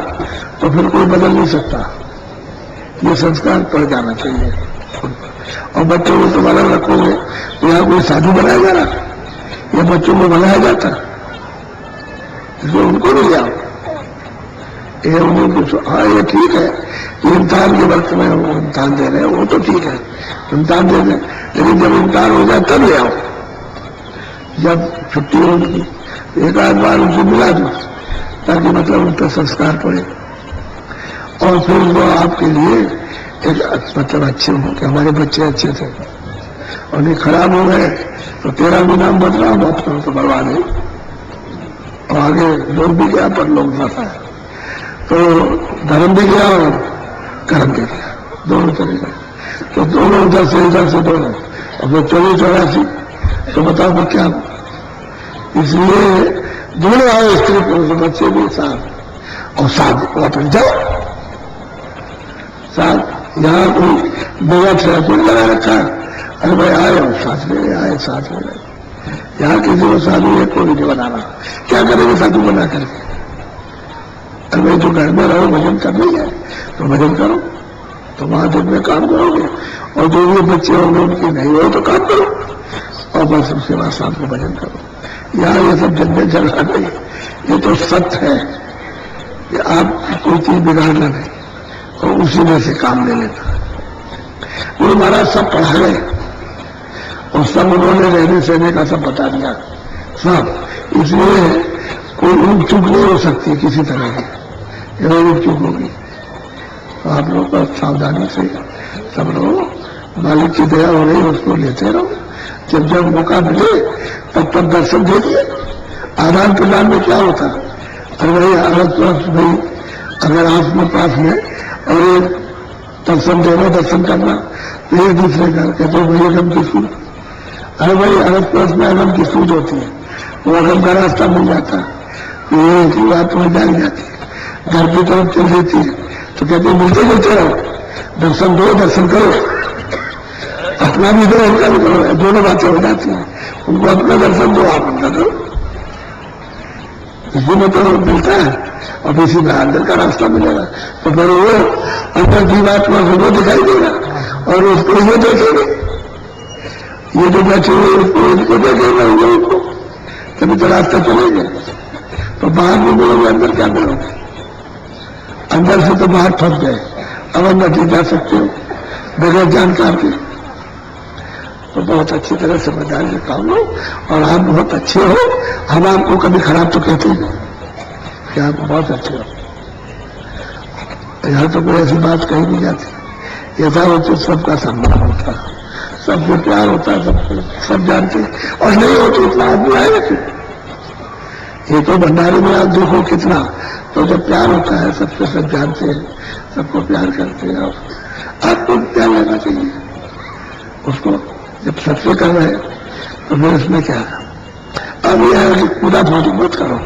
तो फिर कोई बदल नहीं सकता, ये संस्कार पड़ जाना चाहिए। और बच्चों को तुम्हारा रखोगे तो यहाँ कोई साधु बनाया जा रहा, या बच्चों को बनाया जाता, इसलिए उनको भी ले आओ। ये उन्हें कुछ, हाँ ये ठीक है, इम्तिहान के वक्त में वो इम्तिहान दे रहे हैं, वो तो ठीक है, इम्तिहान दे दें, लेकिन जब इम्तिहान हो जाए तब ले आओ, जब छुट्टी हो उनकी, एक आध बार उनसे मिला दो, ताकि मतलब उन पर संस्कार पड़े, और फिर वो आपके लिए एक मतलब अच्छे हो कि हमारे बच्चे अच्छे थे, और नहीं खराब हो गए तो तेरा भी नाम बदला, बात करो तो बर्बाद है, और आगे लोग भी गया पर लोग फंसा है, तो धर्म भी गया और कर्म भी गया, दोनों चले गए। तो दोनों उधर से दोनों, और फिर 84 तो बताओ फिर क्या, इसलिए दोनों आए, स्त्री पुरुष बच्चे भी साथ, और साथ वापस जाओ साथ। यहाँ कोई बेगा ठहरा कोई लगा रखा है, अरे भाई आए और साथ में आए, साथ में गए। यहाँ किसी को साधु है कोई नहीं बनाना, क्या करेंगे साधु बना करके? अरे भाई तो घर में रहो, भजन करना ही है तो भजन करो, तो महादेव में काम करोगे, और जो भी बच्चे होंगे उनकी नहीं हो तो काम करो, और बस उसके बाद शाम को भजन करो। यहाँ ये सब झंझट झगड़ा नहीं, ये तो सत्य है कि आप कोई चीज बिगाड़ना नहीं और उसी में से काम ले लेना। गुरु महाराज सब पढ़ा गए और सब उन्होंने रहने सहने का सब बता दिया सब, इसलिए कोई ऊँच चूक नहीं हो सकती किसी तरह की, ऊँच चूक होगी तो आप लोग का सावधानी से सब लोग मालिक की दया हो रही उसको लेते रहो, जब जब मौका मिले तब तब दर्शन दे दिए। आदान प्रदान में क्या होता, अरे भाई आदत भाई अगर आप में पास में और एक दर्शन देना दर्शन करना तो एक दूसरे का कहते हो भाई अगम की सूझ, अरे भाई अगम प्लस में अगम की सूझ होती है, वो अगम का रास्ता मिल जाता तो ये की बात वहां जाग जाती है, घर की तरफ चल देती है तो कहते मिलते जुलते रहो, दर्शन दो दर्शन करो, अपना भी दो उनका भी करो, दोनों बातें हो जाती हैं। उनको अपना दर्शन दो आप उनका दो, इसी में तो मिलता है और इसी में अंदर का रास्ता मिलेगा। तो फिर वो अंदर की बात में वो दिखाई देगा और उसको ये देखेंगे, ये जो बैठे हुए उसको इनको देखेगा उनको, तभी तो रास्ता चलेंगे। तो बाहर में बोलोगे अंदर क्या करोगे, अंदर से तो बाहर फंस गए, अब अंदर नहीं जा सकते हो बगैर जानकार के। तो बहुत अच्छी तरह समझदारी से काम लो और आप बहुत अच्छे हो, हम आपको कभी खराब तो कहते ही नहीं कि आप बहुत अच्छे हो। यहाँ तो कोई ऐसी बात कही नहीं जाती, यथावत सबका सम्मान होता है, सबको प्यार होता है, सबको सब जानते हैं, और नहीं हो तो इतना आदमी आएगा क्यों? ये तो भंडारे में आप देखो कितना, तो जब प्यार होता है सबको, सब जानते हैं, सबको प्यार करते हैं, और आपको प्यार लेना चाहिए उसको। जब सबसे कर रहे तो फिर इसमें क्या है? अब यह है कि पूरा भारी मत करो,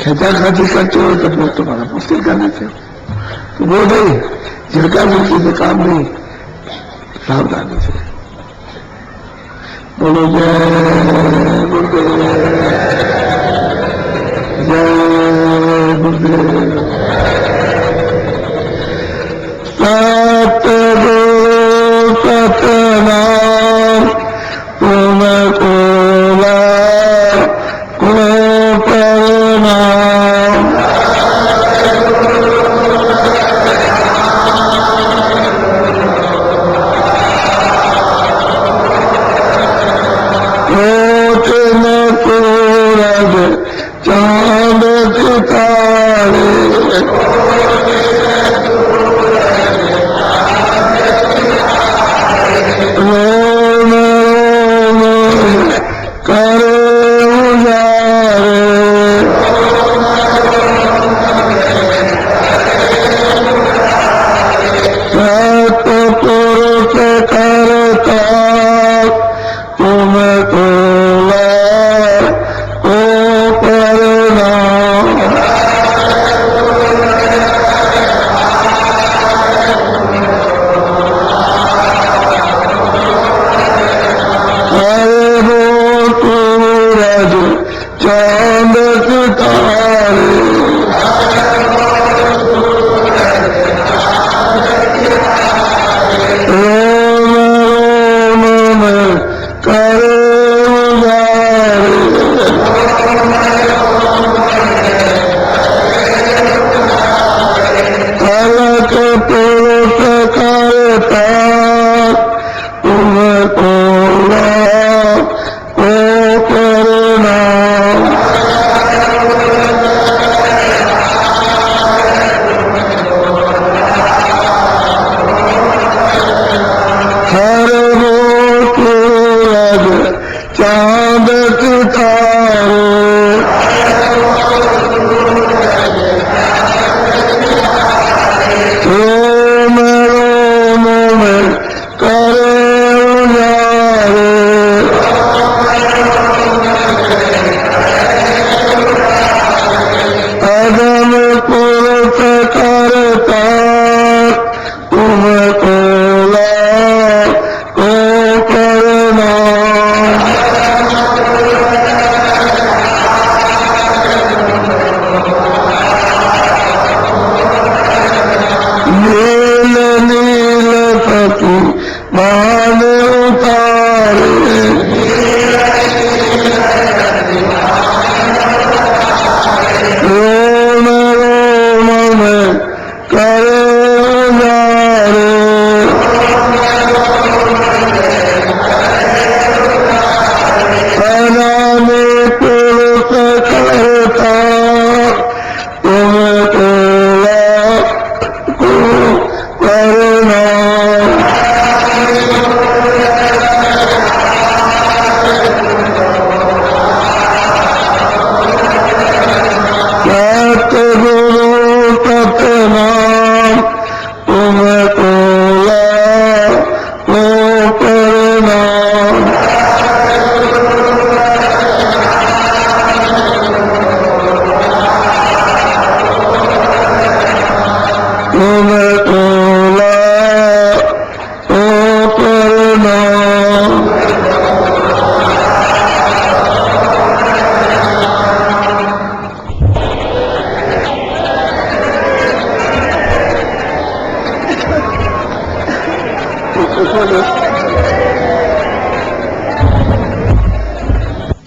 खेचा खाची करते हो तो फिर तुम्हारा मुश्किल कर देते हो, तो वो नहीं झिड़का झिड़की से काम नहीं, सावधानी से बोलो जय गुरुदेव, जय गुरुदेव। सतगुरु सतनाम तुमको को प्रणाम, सूरज चांद सितारे रोम रोम करे उजारे, सतपुरुष करता तुमको चांद सितारे रोम रोम में करे उजारे, अलग पुरुष करता तुमको चांद सितारे रोम रोम में इसमें